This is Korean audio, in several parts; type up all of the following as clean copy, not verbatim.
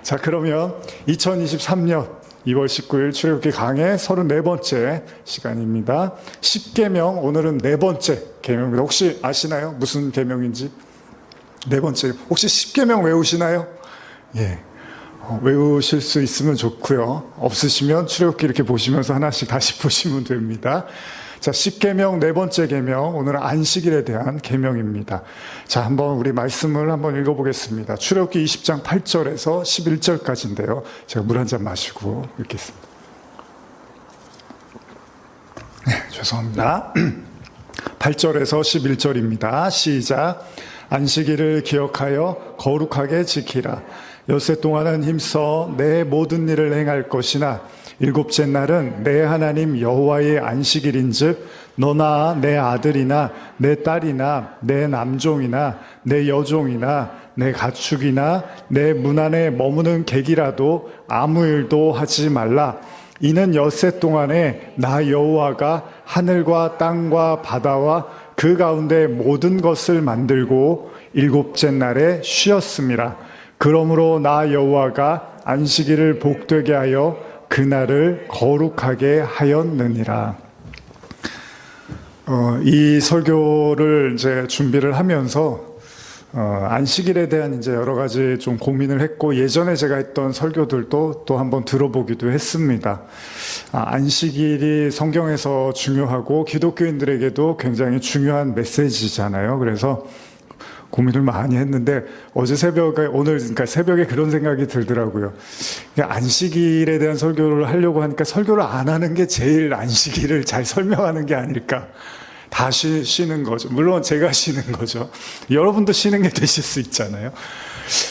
자, 그러면 2023년 2월 19일 출애굽기 강의 34번째 시간입니다. 10계명, 오늘은 네 번째 계명입니다. 혹시 아시나요? 무슨 계명인지? 네 번째. 혹시 10계명 외우시나요? 예. 외우실 수 있으면 좋고요. 없으시면 출애굽기 이렇게 보시면서 하나씩 다시 보시면 됩니다. 자, 10계명 네 번째 계명, 오늘은 안식일에 대한 계명입니다. 자, 한번 우리 말씀을 한번 읽어보겠습니다. 출애굽기 20장 8절에서 11절까지인데요. 제가 물 한 잔 마시고 읽겠습니다. 네, 죄송합니다. 8절에서 11절입니다. 시작. 안식일을 기억하여 거룩하게 지키라. 엿새 동안은 힘써 내 모든 일을 행할 것이나 일곱째 날은 내 하나님 여호와의 안식일인즉 너나 내 아들이나 내 딸이나 내 남종이나 내 여종이나 내 가축이나 내 문 안에 머무는 객이라도 아무 일도 하지 말라. 이는 엿새 동안에 나 여호와가 하늘과 땅과 바다와 그 가운데 모든 것을 만들고 일곱째 날에 쉬었음이라. 그러므로 나 여호와가 안식일을 복되게 하여 그날을 거룩하게 하였느니라. 이 설교를 이제 준비를 하면서 안식일에 대한 이제 여러 가지 좀 고민을 했고, 예전에 제가 했던 설교들도 또 한번 들어보기도 했습니다. 안식일이 성경에서 중요하고 기독교인들에게도 굉장히 중요한 메시지잖아요. 그래서 고민을 많이 했는데 어제 새벽에, 오늘 그러니까 새벽에 그런 생각이 들더라고요. 안식일에 대한 설교를 하려고 하니까 설교를 안 하는 게 제일 안식일을 잘 설명하는 게 아닐까. 다 쉬는 거죠. 물론 제가 쉬는 거죠. 여러분도 쉬는 게 되실 수 있잖아요.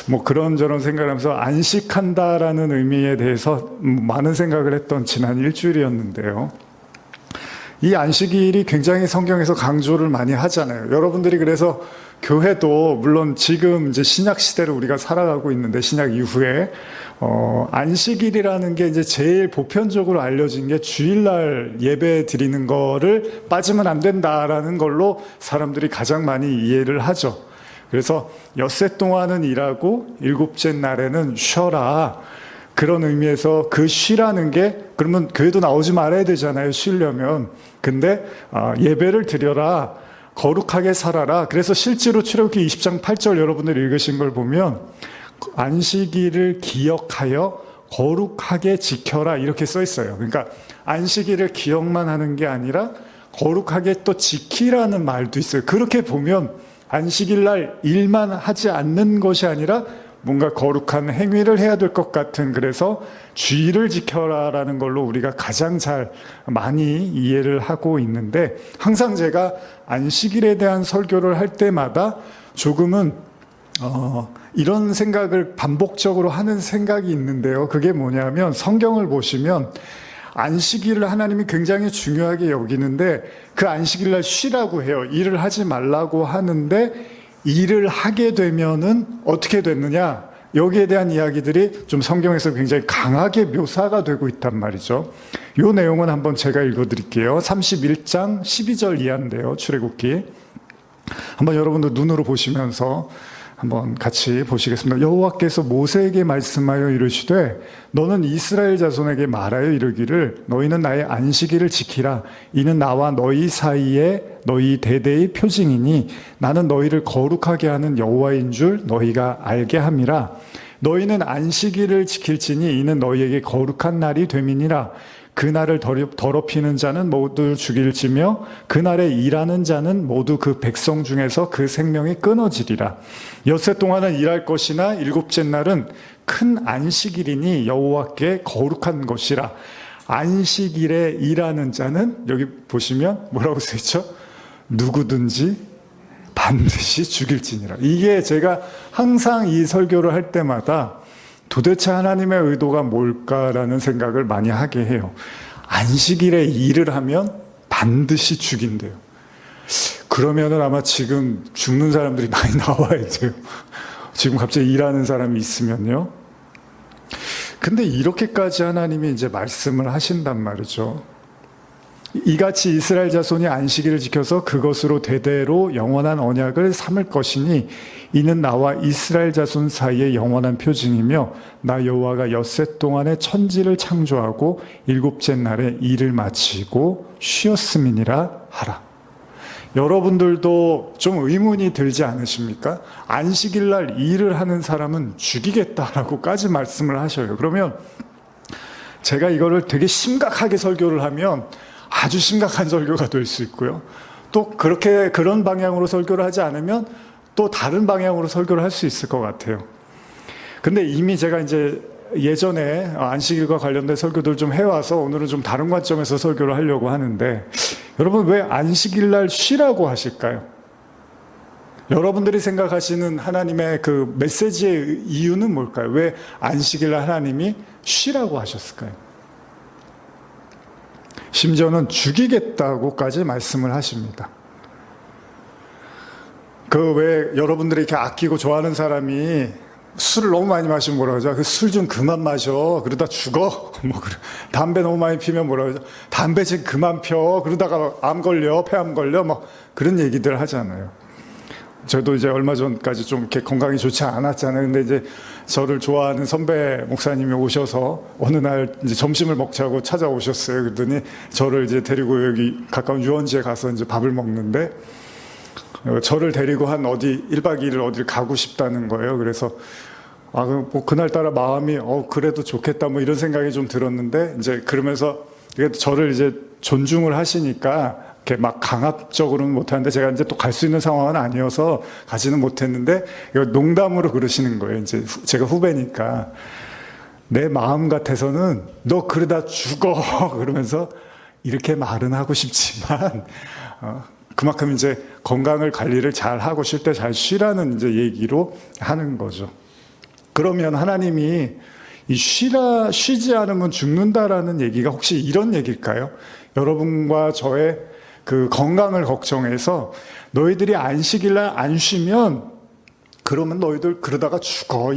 뭐 그런저런 생각을 하면서 안식한다라는 의미에 대해서 많은 생각을 했던 지난 일주일이었는데요. 이 안식일이 굉장히 성경에서 강조를 많이 하잖아요. 여러분들이 그래서 교회도 물론 지금 이제 신약 시대를 우리가 살아가고 있는데, 신약 이후에 안식일이라는 게 이제 제일 보편적으로 알려진 게 주일날 예배 드리는 거를 빠지면 안 된다라는 걸로 사람들이 가장 많이 이해를 하죠. 그래서 엿새 동안은 일하고 일곱째 날에는 쉬어라. 그런 의미에서 그 쉬라는 게, 그러면 교회도 나오지 말아야 되잖아요, 쉬려면. 근데 예배를 드려라, 거룩하게 살아라. 그래서 실제로 출애굽기 20장 8절 여러분들이 읽으신 걸 보면 안식일을 기억하여 거룩하게 지켜라 이렇게 써 있어요. 그러니까 안식일을 기억만 하는 게 아니라 거룩하게 또 지키라는 말도 있어요. 그렇게 보면 안식일 날 일만 하지 않는 것이 아니라 뭔가 거룩한 행위를 해야 될 것 같은, 그래서 주의를 지켜라라는 걸로 우리가 가장 잘 많이 이해를 하고 있는데, 항상 제가 안식일에 대한 설교를 할 때마다 조금은 이런 생각을 반복적으로 하는 생각이 있는데요. 그게 뭐냐면, 성경을 보시면 안식일을 하나님이 굉장히 중요하게 여기는데 그 안식일 날 쉬라고 해요. 일을 하지 말라고 하는데 일을 하게 되면은 어떻게 됐느냐? 여기에 대한 이야기들이 좀 성경에서 굉장히 강하게 묘사가 되고 있단 말이죠. 이 내용은 한번 제가 읽어드릴게요. 31장 12절 이하인데요. 출애굽기. 한번 여러분들 눈으로 보시면서 한번 같이 보시겠습니다. 여호와께서 모세에게 말씀하여 이르시되 너는 이스라엘 자손에게 말하여 이르기를 너희는 나의 안식일을 지키라. 이는 나와 너희 사이에 너희 대대의 표징이니 나는 너희를 거룩하게 하는 여호와인 줄 너희가 알게 함이라. 너희는 안식일을 지킬지니 이는 너희에게 거룩한 날이 됨이니라. 그날을 더럽히는 자는 모두 죽일지며 그날에 일하는 자는 모두 그 백성 중에서 그 생명이 끊어지리라. 엿새 동안은 일할 것이나 일곱째 날은 큰 안식일이니 여호와께 거룩한 것이라. 안식일에 일하는 자는, 여기 보시면 뭐라고 써있죠? 누구든지 반드시 죽일지니라. 이게 제가 항상 이 설교를 할 때마다 도대체 하나님의 의도가 뭘까라는 생각을 많이 하게 해요. 안식일에 일을 하면 반드시 죽인대요. 그러면은 아마 지금 죽는 사람들이 많이 나와야 돼요. 지금 갑자기 일하는 사람이 있으면요. 근데 이렇게까지 하나님이 이제 말씀을 하신단 말이죠. 이같이 이스라엘 자손이 안식일을 지켜서 그것으로 대대로 영원한 언약을 삼을 것이니 이는 나와 이스라엘 자손 사이의 영원한 표징이며 나 여호와가 엿새 동안에 천지를 창조하고 일곱째 날에 일을 마치고 쉬었음이니라 하라. 여러분들도 좀 의문이 들지 않으십니까? 안식일 날 일을 하는 사람은 죽이겠다라고까지 말씀을 하셔요. 그러면 제가 이거를 되게 심각하게 설교를 하면 아주 심각한 설교가 될 수 있고요. 또 그런 방향으로 설교를 하지 않으면 또 다른 방향으로 설교를 할 수 있을 것 같아요. 근데 이미 제가 이제 예전에 안식일과 관련된 설교들 좀 해와서 오늘은 좀 다른 관점에서 설교를 하려고 하는데, 여러분 왜 안식일 날 쉬라고 하실까요? 여러분들이 생각하시는 하나님의 그 메시지의 이유는 뭘까요? 왜 안식일 날 하나님이 쉬라고 하셨을까요? 심지어는 죽이겠다고까지 말씀을 하십니다. 그 왜 여러분들이 이렇게 아끼고 좋아하는 사람이 술을 너무 많이 마시면 뭐라 그러죠? 그 술 좀 그만 마셔. 그러다 죽어. 뭐 그래. 담배 너무 많이 피면 뭐라 그러죠? 담배 좀 그만 펴. 그러다가 암 걸려, 폐암 걸려. 뭐 그런 얘기들 하잖아요. 저도 이제 얼마 전까지 좀 이렇게 건강이 좋지 않았잖아요. 근데 이제 저를 좋아하는 선배 목사님이 오셔서 어느 날 이제 점심을 먹자고 찾아오셨어요. 그러더니 저를 이제 데리고 여기 가까운 유원지에 가서 이제 밥을 먹는데, 저를 데리고 한 어디 1박 2일 어딜 가고 싶다는 거예요. 그래서 뭐 그날따라 마음이 그래도 좋겠다 뭐 이런 생각이 좀 들었는데, 이제 그러면서 저를 이제 존중을 하시니까 이렇게 막 강압적으로는 못하는데, 제가 이제 또 갈 수 있는 상황은 아니어서 가지는 못했는데 이거 농담으로 그러시는 거예요. 이제 제가 후배니까 내 마음 같아서는 너 그러다 죽어 그러면서 이렇게 말은 하고 싶지만 그만큼 이제 건강을 관리를 잘 하고 쉴 때 잘 쉬라는 이제 얘기로 하는 거죠. 그러면 하나님이 쉬지 않으면 죽는다라는 얘기가 혹시 이런 얘기일까요? 여러분과 저의 그 건강을 걱정해서 너희들이 안식일날 안 쉬면 그러면 너희들 그러다가 죽어.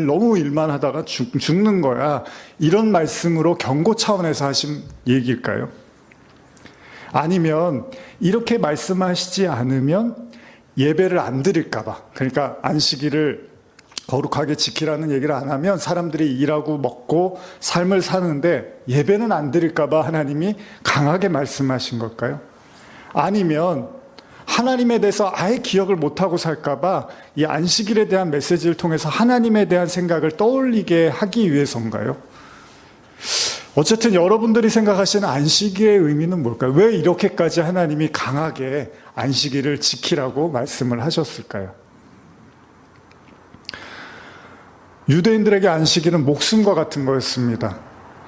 너무 일만 하다가 죽는 거야. 이런 말씀으로 경고 차원에서 하신 얘기일까요? 아니면 이렇게 말씀하시지 않으면 예배를 안 드릴까봐, 그러니까 안식일을 거룩하게 지키라는 얘기를 안 하면 사람들이 일하고 먹고 삶을 사는데 예배는 안 드릴까봐 하나님이 강하게 말씀하신 걸까요? 아니면 하나님에 대해서 아예 기억을 못하고 살까봐 이 안식일에 대한 메시지를 통해서 하나님에 대한 생각을 떠올리게 하기 위해서인가요? 어쨌든 여러분들이 생각하시는 안식일의 의미는 뭘까요? 왜 이렇게까지 하나님이 강하게 안식일을 지키라고 말씀을 하셨을까요? 유대인들에게 안식일은 목숨과 같은 거였습니다.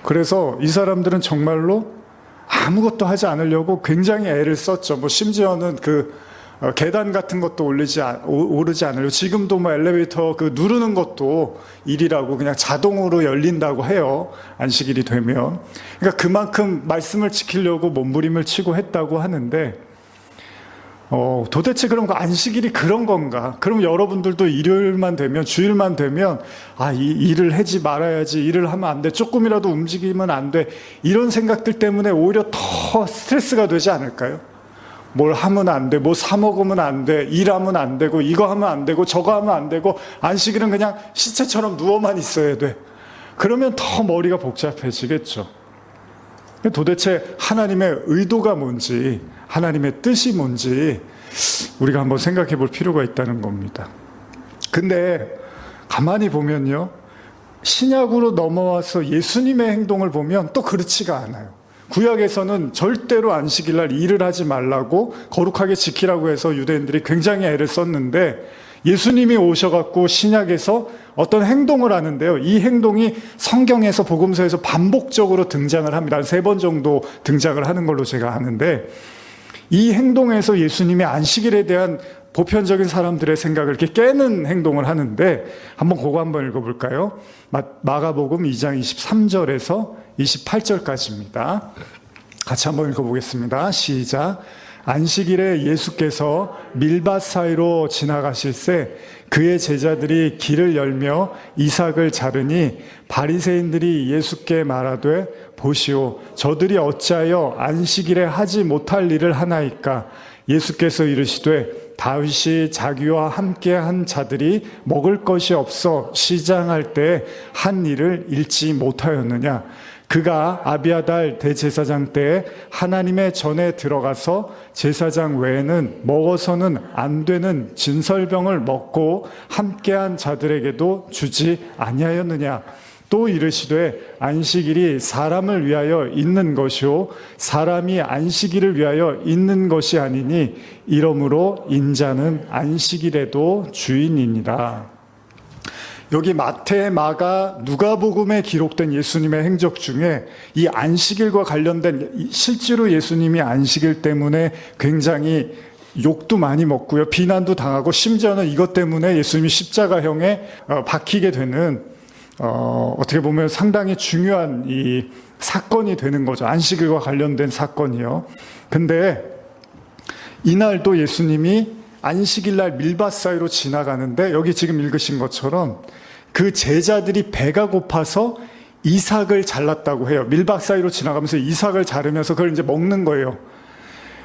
그래서 이 사람들은 정말로 아무것도 하지 않으려고 굉장히 애를 썼죠. 뭐 심지어는 계단 같은 것도 오르지 않으려고, 지금도 뭐 엘리베이터 누르는 것도 일이라고 그냥 자동으로 열린다고 해요. 안식일이 되면. 그러니까 그만큼 말씀을 지키려고 몸부림을 치고 했다고 하는데, 도대체 그럼 안식일이 그런 건가? 그럼 여러분들도 일요일만 되면, 주일만 되면, 이 일을 하지 말아야지, 일을 하면 안 돼, 조금이라도 움직이면 안 돼, 이런 생각들 때문에 오히려 더 스트레스가 되지 않을까요? 뭘 하면 안 돼, 뭐 사 먹으면 안 돼, 일하면 안 되고, 이거 하면 안 되고, 저거 하면 안 되고, 안식일은 그냥 시체처럼 누워만 있어야 돼. 그러면 더 머리가 복잡해지겠죠. 도대체 하나님의 의도가 뭔지, 하나님의 뜻이 뭔지 우리가 한번 생각해 볼 필요가 있다는 겁니다. 근데 가만히 보면요, 신약으로 넘어와서 예수님의 행동을 보면 또 그렇지가 않아요. 구약에서는 절대로 안식일날 일을 하지 말라고 거룩하게 지키라고 해서 유대인들이 굉장히 애를 썼는데, 예수님이 오셔갖고 신약에서 어떤 행동을 하는데요, 이 행동이 성경에서 복음서에서 반복적으로 등장을 합니다. 한 3번 정도 등장을 하는 걸로 제가 아는데, 이 행동에서 예수님의 안식일에 대한 보편적인 사람들의 생각을 이렇게 깨는 행동을 하는데, 그거 한번 읽어볼까요? 마가복음 2장 23절에서 28절까지입니다. 같이 한번 읽어보겠습니다. 시작. 안식일에 예수께서 밀밭 사이로 지나가실새 그의 제자들이 길을 열며 이삭을 자르니 바리새인들이 예수께 말하되 보시오 저들이 어찌하여 안식일에 하지 못할 일을 하나이까. 예수께서 이르시되 다윗이 자기와 함께 한 자들이 먹을 것이 없어 시장할 때 한 일을 잃지 못하였느냐. 그가 아비아달 대제사장 때에 하나님의 전에 들어가서 제사장 외에는 먹어서는 안 되는 진설병을 먹고 함께한 자들에게도 주지 아니하였느냐. 또 이르시되 안식일이 사람을 위하여 있는 것이요 사람이 안식일을 위하여 있는 것이 아니니 이러므로 인자는 안식일에도 주인이니라. 여기 마태, 마가, 누가복음에 기록된 예수님의 행적 중에 이 안식일과 관련된 실제로 예수님이 안식일 때문에 굉장히 욕도 많이 먹고요. 비난도 당하고 심지어는 이것 때문에 예수님이 십자가형에 박히게 되는 어떻게 보면 상당히 중요한 이 사건이 되는 거죠. 안식일과 관련된 사건이요. 근데 이날도 예수님이 안식일날 밀밭 사이로 지나가는데 여기 지금 읽으신 것처럼 그 제자들이 배가 고파서 이삭을 잘랐다고 해요. 밀밭 사이로 지나가면서 이삭을 자르면서 그걸 이제 먹는 거예요.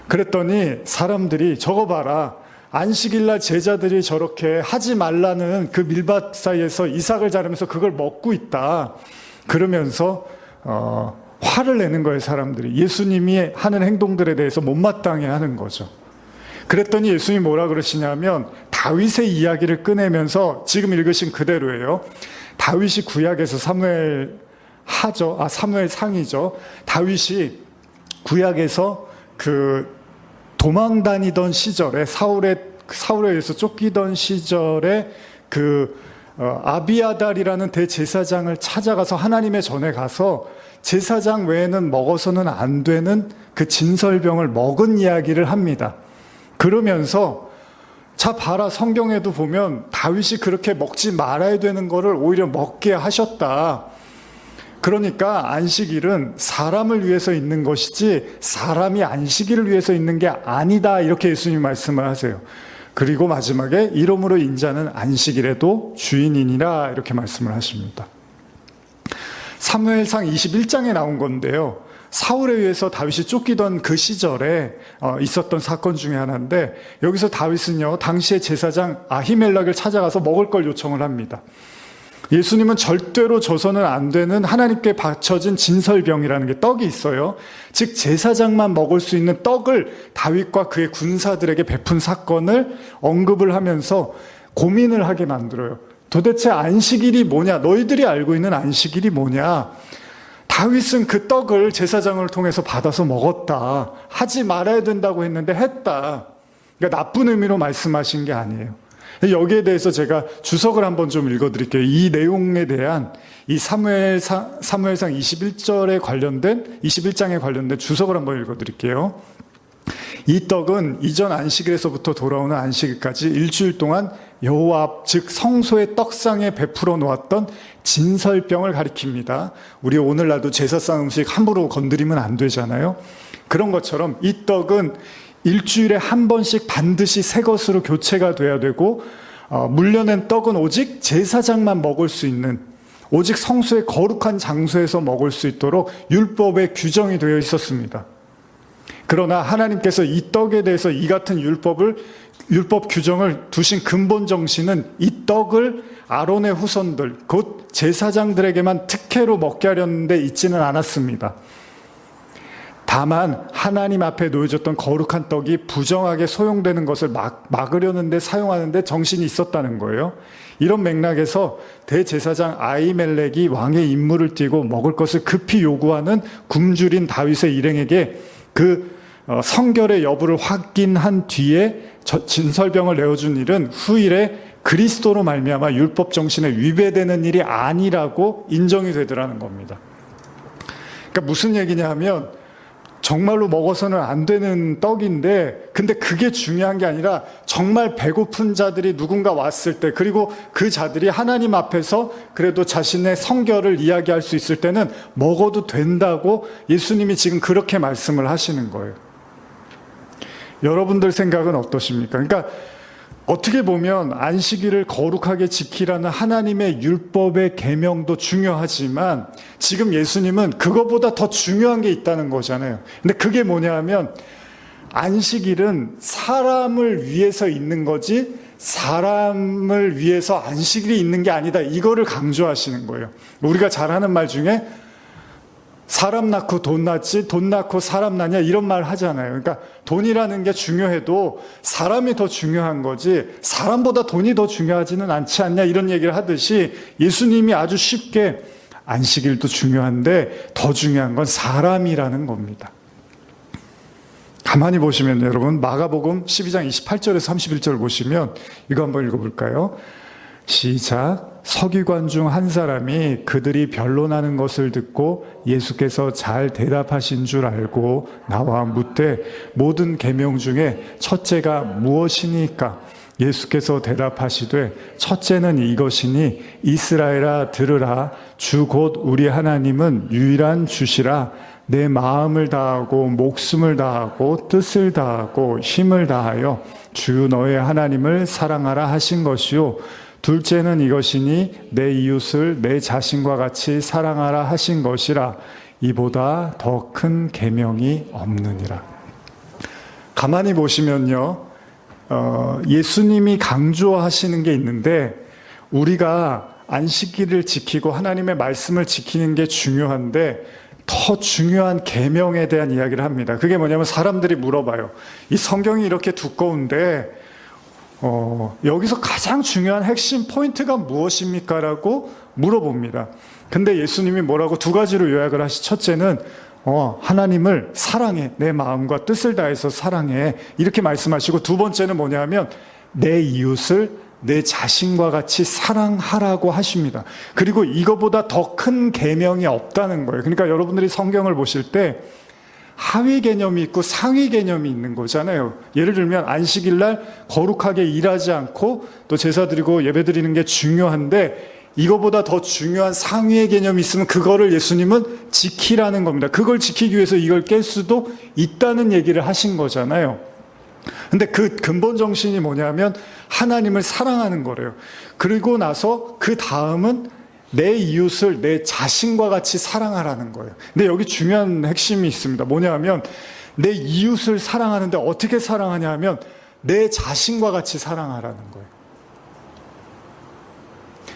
그랬더니 사람들이 저거 봐라. 안식일날 제자들이 저렇게 하지 말라는 그 밀밭 사이에서 이삭을 자르면서 그걸 먹고 있다. 그러면서 화를 내는 거예요, 사람들이. 예수님이 하는 행동들에 대해서 못마땅해 하는 거죠. 그랬더니 예수님이 뭐라 그러시냐면 다윗의 이야기를 꺼내면서 지금 읽으신 그대로예요. 다윗이 구약에서 사무엘 상이죠. 다윗이 구약에서 그 도망 다니던 시절에 사울에 의해서 쫓기던 시절에 그 아비아달이라는 대제사장을 찾아가서 하나님의 전에 가서 제사장 외에는 먹어서는 안 되는 그 진설병을 먹은 이야기를 합니다. 그러면서 자 봐라, 성경에도 보면 다윗이 그렇게 먹지 말아야 되는 거를 오히려 먹게 하셨다. 그러니까 안식일은 사람을 위해서 있는 것이지 사람이 안식일을 위해서 있는 게 아니다. 이렇게 예수님이 말씀을 하세요. 그리고 마지막에 이러므로 인자는 안식일에도 주인이니라 이렇게 말씀을 하십니다. 사무엘상 21장에 나온 건데요. 사울에 의해서 다윗이 쫓기던 그 시절에 있었던 사건 중에 하나인데 여기서 다윗은요 당시의 제사장 아히멜렉을 찾아가서 먹을 걸 요청을 합니다. 예수님은 절대로 줘서는 안 되는 하나님께 바쳐진 진설병이라는 게 떡이 있어요. 즉 제사장만 먹을 수 있는 떡을 다윗과 그의 군사들에게 베푼 사건을 언급을 하면서 고민을 하게 만들어요. 도대체 안식일이 뭐냐? 너희들이 알고 있는 안식일이 뭐냐? 다윗은 그 떡을 제사장을 통해서 받아서 먹었다. 하지 말아야 된다고 했는데 했다. 그러니까 나쁜 의미로 말씀하신 게 아니에요. 여기에 대해서 제가 주석을 한번 좀 읽어드릴게요. 이 내용에 대한 이 사무엘상 21장에 관련된 주석을 한번 읽어드릴게요. 이 떡은 이전 안식일에서부터 돌아오는 안식일까지 일주일 동안 여호와 앞, 즉 성소의 떡상에 베풀어 놓았던 진설병을 가리킵니다. 우리 오늘날도 제사상 음식 함부로 건드리면 안 되잖아요. 그런 것처럼 이 떡은 일주일에 한 번씩 반드시 새 것으로 교체가 돼야 되고 물려낸 떡은 오직 제사장만 먹을 수 있는, 오직 성소의 거룩한 장소에서 먹을 수 있도록 율법에 규정이 되어 있었습니다. 그러나 하나님께서 이 떡에 대해서 이 같은 율법 규정을 두신 근본 정신은 이 떡을 아론의 후손들, 곧 제사장들에게만 특혜로 먹게 하려는 데 있지는 않았습니다. 다만 하나님 앞에 놓여졌던 거룩한 떡이 부정하게 소용되는 것을 막으려는 데 사용하는 데 정신이 있었다는 거예요. 이런 맥락에서 대제사장 아히멜렉이 왕의 임무를 띠고 먹을 것을 급히 요구하는 굶주린 다윗의 일행에게 그 성결의 여부를 확인한 뒤에 진설병을 내어준 일은 후일에 그리스도로 말미암아 율법 정신에 위배되는 일이 아니라고 인정이 되더라는 겁니다. 그러니까 무슨 얘기냐 하면 정말로 먹어서는 안 되는 떡인데, 근데 그게 중요한 게 아니라 정말 배고픈 자들이 누군가 왔을 때, 그리고 그 자들이 하나님 앞에서 그래도 자신의 성결을 이야기할 수 있을 때는 먹어도 된다고 예수님이 지금 그렇게 말씀을 하시는 거예요. 여러분들 생각은 어떠십니까? 그러니까 어떻게 보면 안식일을 거룩하게 지키라는 하나님의 율법의 계명도 중요하지만 지금 예수님은 그거보다 더 중요한 게 있다는 거잖아요. 근데 그게 뭐냐 하면 안식일은 사람을 위해서 있는 거지 사람을 위해서 안식일이 있는 게 아니다. 이거를 강조하시는 거예요. 우리가 잘 하는 말 중에 사람 낳고 돈 낳지 돈 낳고 사람 낳냐 이런 말 하잖아요. 그러니까 돈이라는 게 중요해도 사람이 더 중요한 거지 사람보다 돈이 더 중요하지는 않지 않냐 이런 얘기를 하듯이 예수님이 아주 쉽게 안식일도 중요한데 더 중요한 건 사람이라는 겁니다. 가만히 보시면 여러분 마가복음 12장 28절에서 31절 보시면 이거 한번 읽어볼까요? 시작. 서기관 중 한 사람이 그들이 변론하는 것을 듣고 예수께서 잘 대답하신 줄 알고 나와 묻되 모든 계명 중에 첫째가 무엇이니까? 예수께서 대답하시되 첫째는 이것이니 이스라엘아 들으라 주 곧 우리 하나님은 유일한 주시라 내 마음을 다하고 목숨을 다하고 뜻을 다하고 힘을 다하여 주 너의 하나님을 사랑하라 하신 것이요 둘째는 이것이니 내 이웃을 내 자신과 같이 사랑하라 하신 것이라 이보다 더 큰 계명이 없느니라. 가만히 보시면요 예수님이 강조하시는 게 있는데 우리가 안식일을 지키고 하나님의 말씀을 지키는 게 중요한데 더 중요한 계명에 대한 이야기를 합니다. 그게 뭐냐면 사람들이 물어봐요. 이 성경이 이렇게 두꺼운데 여기서 가장 중요한 핵심 포인트가 무엇입니까? 라고 물어봅니다. 근데 예수님이 뭐라고 두 가지로 요약을 하시. 첫째는 하나님을 사랑해. 내 마음과 뜻을 다해서 사랑해. 이렇게 말씀하시고 두 번째는 뭐냐면 내 이웃을 내 자신과 같이 사랑하라고 하십니다. 그리고 이거보다 더 큰 계명이 없다는 거예요. 그러니까 여러분들이 성경을 보실 때 하위 개념이 있고 상위 개념이 있는 거잖아요. 예를 들면 안식일 날 거룩하게 일하지 않고 또 제사 드리고 예배 드리는 게 중요한데 이거보다 더 중요한 상위의 개념이 있으면 그거를 예수님은 지키라는 겁니다. 그걸 지키기 위해서 이걸 깰 수도 있다는 얘기를 하신 거잖아요. 근데 그 근본 정신이 뭐냐면 하나님을 사랑하는 거래요. 그리고 나서 그 다음은 내 이웃을 내 자신과 같이 사랑하라는 거예요. 근데 여기 중요한 핵심이 있습니다. 뭐냐면 내 이웃을 사랑하는데 어떻게 사랑하냐 하면 내 자신과 같이 사랑하라는 거예요.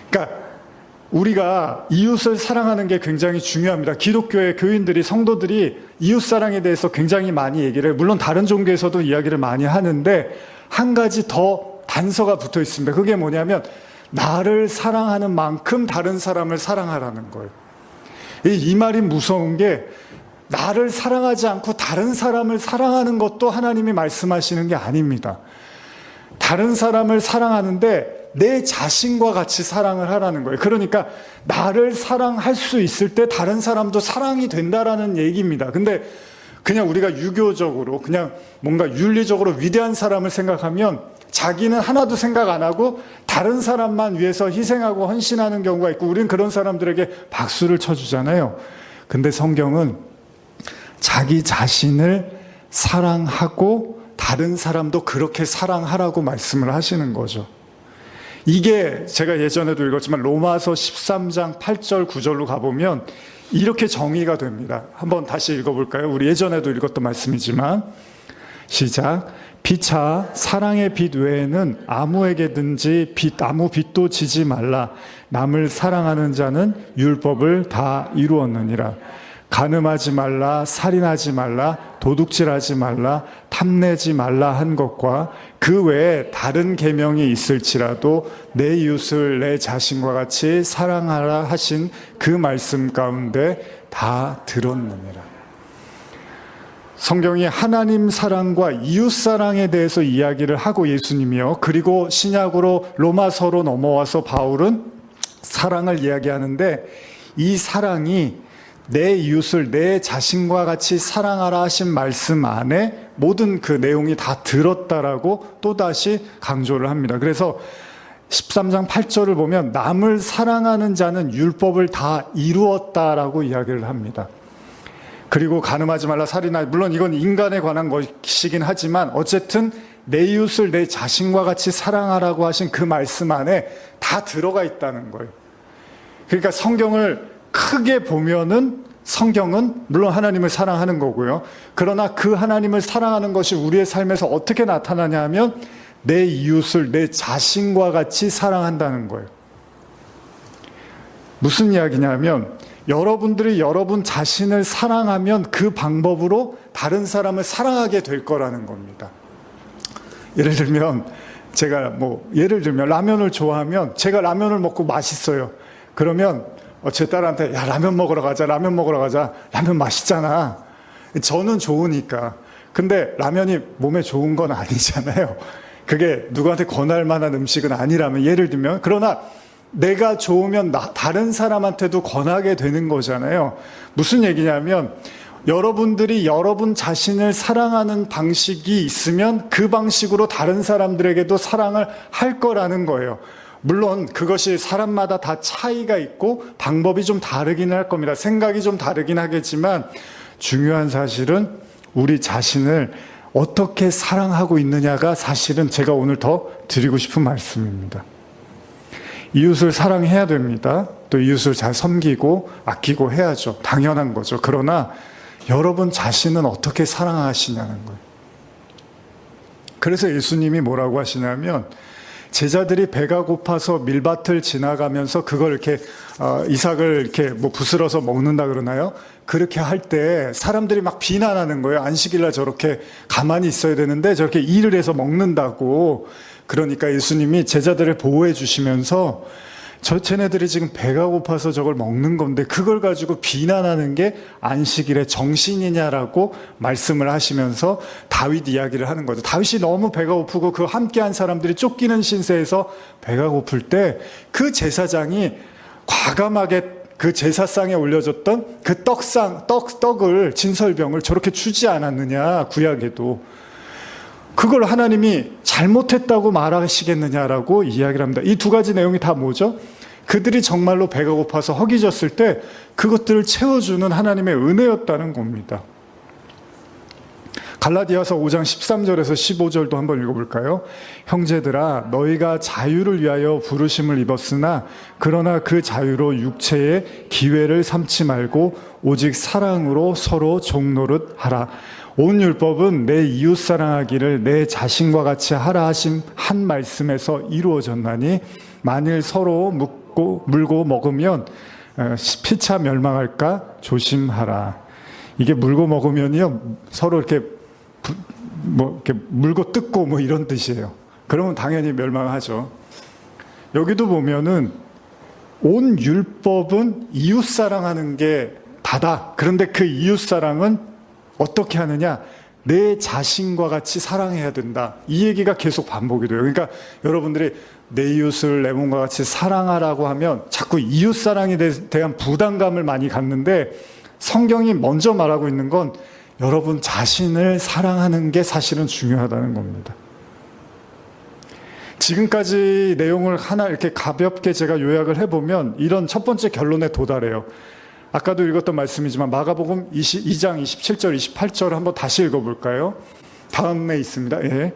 그러니까 우리가 이웃을 사랑하는 게 굉장히 중요합니다. 기독교의 교인들이 성도들이 이웃 사랑에 대해서 굉장히 많이 얘기를 해요. 물론 다른 종교에서도 이야기를 많이 하는데 한 가지 더 단서가 붙어 있습니다. 그게 뭐냐면 나를 사랑하는 만큼 다른 사람을 사랑하라는 거예요. 이 말이 무서운 게 나를 사랑하지 않고 다른 사람을 사랑하는 것도 하나님이 말씀하시는 게 아닙니다. 다른 사람을 사랑하는데 내 자신과 같이 사랑을 하라는 거예요. 그러니까 나를 사랑할 수 있을 때 다른 사람도 사랑이 된다라는 얘기입니다. 근데 그냥 우리가 유교적으로 그냥 뭔가 윤리적으로 위대한 사람을 생각하면 자기는 하나도 생각 안 하고 다른 사람만 위해서 희생하고 헌신하는 경우가 있고 우리는 그런 사람들에게 박수를 쳐주잖아요. 근데 성경은 자기 자신을 사랑하고 다른 사람도 그렇게 사랑하라고 말씀을 하시는 거죠. 이게 제가 예전에도 읽었지만 로마서 13장 8절 9절로 가보면 이렇게 정의가 됩니다. 한번 다시 읽어볼까요? 우리 예전에도 읽었던 말씀이지만 시작. 피차 사랑의 빛 외에는 아무에게든지 아무 빛도 지지 말라. 남을 사랑하는 자는 율법을 다 이루었느니라. 간음하지 말라, 살인하지 말라, 도둑질하지 말라, 탐내지 말라 한 것과 그 외에 다른 계명이 있을지라도 내 이웃을 내 자신과 같이 사랑하라 하신 그 말씀 가운데 다 들었느니라. 성경이 하나님 사랑과 이웃 사랑에 대해서 이야기를 하고 예수님이요. 그리고 신약으로 로마서로 넘어와서 바울은 사랑을 이야기하는데 이 사랑이 내 이웃을 내 자신과 같이 사랑하라 하신 말씀 안에 모든 그 내용이 다 들었다라고 또다시 강조를 합니다. 그래서 13장 8절을 보면 남을 사랑하는 자는 율법을 다 이루었다라고 이야기를 합니다. 그리고 가늠하지 말라, 살인하지, 물론 이건 인간에 관한 것이긴 하지만 어쨌든 내 이웃을 내 자신과 같이 사랑하라고 하신 그 말씀 안에 다 들어가 있다는 거예요. 그러니까 성경을 크게 보면은 성경은 물론 하나님을 사랑하는 거고요. 그러나 그 하나님을 사랑하는 것이 우리의 삶에서 어떻게 나타나냐 하면 내 이웃을 내 자신과 같이 사랑한다는 거예요. 무슨 이야기냐면 여러분들이 여러분 자신을 사랑하면 그 방법으로 다른 사람을 사랑하게 될 거라는 겁니다. 예를 들면 예를 들면 라면을 좋아하면 제가 라면을 먹고 맛있어요. 그러면 제 딸한테 야 라면 먹으러 가자. 라면 맛있잖아. 저는 좋으니까. 근데 라면이 몸에 좋은 건 아니잖아요. 그게 누구한테 권할 만한 음식은 아니라면 예를 들면 그러나 내가 좋으면 다른 사람한테도 권하게 되는 거잖아요. 무슨 얘기냐면 여러분들이 여러분 자신을 사랑하는 방식이 있으면 그 방식으로 다른 사람들에게도 사랑을 할 거라는 거예요. 물론 그것이 사람마다 다 차이가 있고 방법이 좀 다르긴 할 겁니다. 생각이 좀 다르긴 하겠지만 중요한 사실은 우리 자신을 어떻게 사랑하고 있느냐가 사실은 제가 오늘 더 드리고 싶은 말씀입니다. 이웃을 사랑해야 됩니다. 또 이웃을 잘 섬기고 아끼고 해야죠. 당연한 거죠. 그러나 여러분 자신은 어떻게 사랑하시냐는 거예요. 그래서 예수님이 뭐라고 하시냐면 제자들이 배가 고파서 밀밭을 지나가면서 그걸 이렇게 이삭을 이렇게 부스러서 먹는다 그러나요? 그렇게 할 때 사람들이 막 비난하는 거예요. 안식일날 저렇게 가만히 있어야 되는데 저렇게 일을 해서 먹는다고. 그러니까 예수님이 제자들을 보호해 주시면서 쟤네들이 지금 배가 고파서 저걸 먹는 건데 그걸 가지고 비난하는 게 안식일의 정신이냐라고 말씀을 하시면서 다윗 이야기를 하는 거죠. 다윗이 너무 배가 고프고 그 함께한 사람들이 쫓기는 신세에서 배가 고플 때 그 제사장이 과감하게 그 제사상에 올려졌던 그 떡을 진설병을 저렇게 주지 않았느냐, 구약에도. 그걸 하나님이 잘못했다고 말하시겠느냐라고 이야기를 합니다. 이 두 가지 내용이 다 뭐죠? 그들이 정말로 배가 고파서 허기졌을 때 그것들을 채워주는 하나님의 은혜였다는 겁니다. 갈라디아서 5장 13절에서 15절도 한번 읽어볼까요? 형제들아 너희가 자유를 위하여 부르심을 입었으나 그러나 그 자유로 육체의 기회를 삼지 말고 오직 사랑으로 서로 종노릇 하라. 온 율법은 내 이웃 사랑하기를 내 자신과 같이 하라 하신 한 말씀에서 이루어졌나니 만일 서로 물고 먹으면 피차 멸망할까 조심하라. 이게 물고 먹으면요 서로 이렇게 이렇게 물고 뜯고 이런 뜻이에요. 그러면 당연히 멸망하죠. 여기도 보면은 온 율법은 이웃 사랑하는 게 다다. 그런데 그 이웃 사랑은 어떻게 하느냐? 내 자신과 같이 사랑해야 된다. 이 얘기가 계속 반복이 돼요. 그러니까 여러분들이 내 이웃을 내 몸과 같이 사랑하라고 하면 자꾸 이웃 사랑에 대한 부담감을 많이 갖는데 성경이 먼저 말하고 있는 건 여러분 자신을 사랑하는 게 사실은 중요하다는 겁니다. 지금까지 내용을 하나 이렇게 가볍게 제가 요약을 해보면 이런 첫 번째 결론에 도달해요. 아까도 읽었던 말씀이지만 마가복음 2장 27절 28절 한번 다시 읽어볼까요? 다음에 있습니다. 예.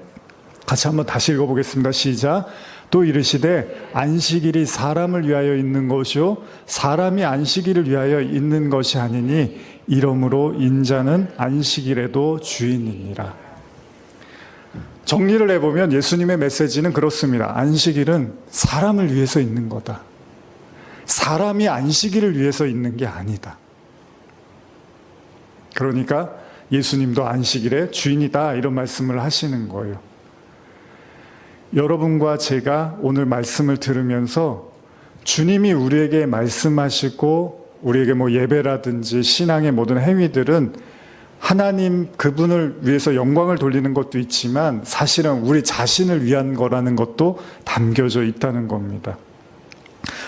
같이 한번 다시 읽어보겠습니다. 시작. 또 이르시되 안식일이 사람을 위하여 있는 것이요 사람이 안식일을 위하여 있는 것이 아니니 이러므로 인자는 안식일에도 주인이니라. 정리를 해보면 예수님의 메시지는 그렇습니다. 안식일은 사람을 위해서 있는 거다. 사람이 안식일을 위해서 있는 게 아니다. 그러니까 예수님도 안식일의 주인이다 이런 말씀을 하시는 거예요. 여러분과 제가 오늘 말씀을 들으면서 주님이 우리에게 말씀하시고 우리에게 예배라든지 신앙의 모든 행위들은 하나님 그분을 위해서 영광을 돌리는 것도 있지만 사실은 우리 자신을 위한 거라는 것도 담겨져 있다는 겁니다.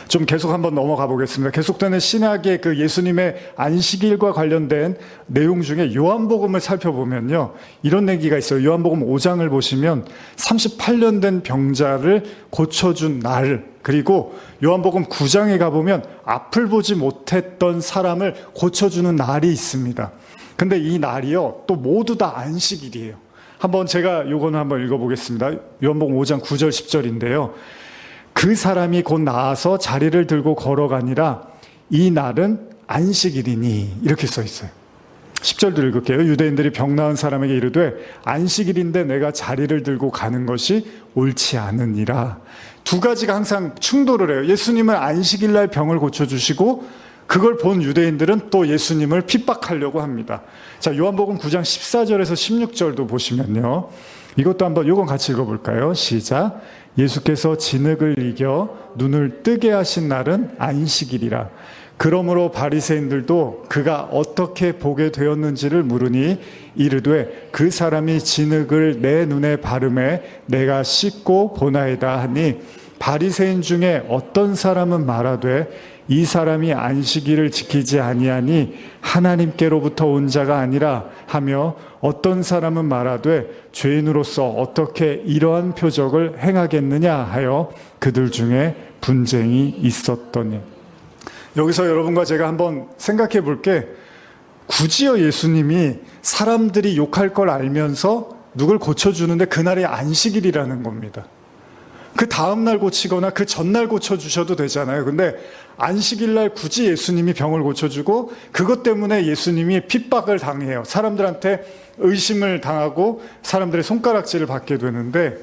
좀 계속 한번 넘어가 보겠습니다. 계속되는 신약의 그 예수님의 안식일과 관련된 내용 중에 요한복음을 살펴보면요. 이런 얘기가 있어요. 요한복음 5장을 보시면 38년 된 병자를 고쳐준 날, 그리고 요한복음 9장에 가보면 앞을 보지 못했던 사람을 고쳐주는 날이 있습니다. 근데 이 날이요, 또 모두 다 안식일이에요. 한번 제가 요거는 한번 읽어보겠습니다. 요한복음 5장 9절 10절인데요. 그 사람이 곧 나아서 자리를 들고 걸어가니라. 이 날은 안식일이니. 이렇게 써 있어요. 10절도 읽을게요. 유대인들이 병 나은 사람에게 이르되 안식일인데 내가 자리를 들고 가는 것이 옳지 않으니라. 두 가지가 항상 충돌을 해요. 예수님은 안식일 날 병을 고쳐주시고 그걸 본 유대인들은 또 예수님을 핍박하려고 합니다. 자, 요한복음 9장 14절에서 16절도 보시면요. 이것도 한번 요건 같이 읽어볼까요? 시작. 예수께서 진흙을 이겨 눈을 뜨게 하신 날은 안식일이라. 그러므로 바리새인들도 그가 어떻게 보게 되었는지를 물으니 이르되 그 사람이 진흙을 내 눈에 바르매 내가 씻고 보나이다 하니 바리새인 중에 어떤 사람은 말하되 이 사람이 안식일을 지키지 아니하니 하나님께로부터 온 자가 아니라 하며 어떤 사람은 말하되 죄인으로서 어떻게 이러한 표적을 행하겠느냐 하여 그들 중에 분쟁이 있었더니. 여기서 여러분과 제가 한번 생각해 볼게, 굳이요 예수님이 사람들이 욕할 걸 알면서 누굴 고쳐주는데 그날이 안식일이라는 겁니다. 그 다음날 고치거나 그 전날 고쳐주셔도 되잖아요. 근데 안식일날 굳이 예수님이 병을 고쳐주고 그것 때문에 예수님이 핍박을 당해요. 사람들한테 의심을 당하고 사람들의 손가락질을 받게 되는데,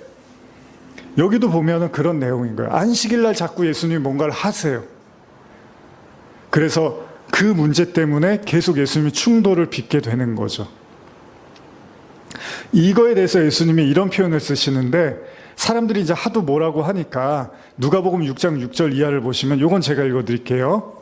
여기도 보면은 그런 내용인 거예요. 안식일날 자꾸 예수님이 뭔가를 하세요. 그래서 그 문제 때문에 계속 예수님이 충돌을 빚게 되는 거죠. 이거에 대해서 예수님이 이런 표현을 쓰시는데, 사람들이 이제 하도 뭐라고 하니까 누가복음 6장 6절 이하를 보시면, 요건 제가 읽어드릴게요.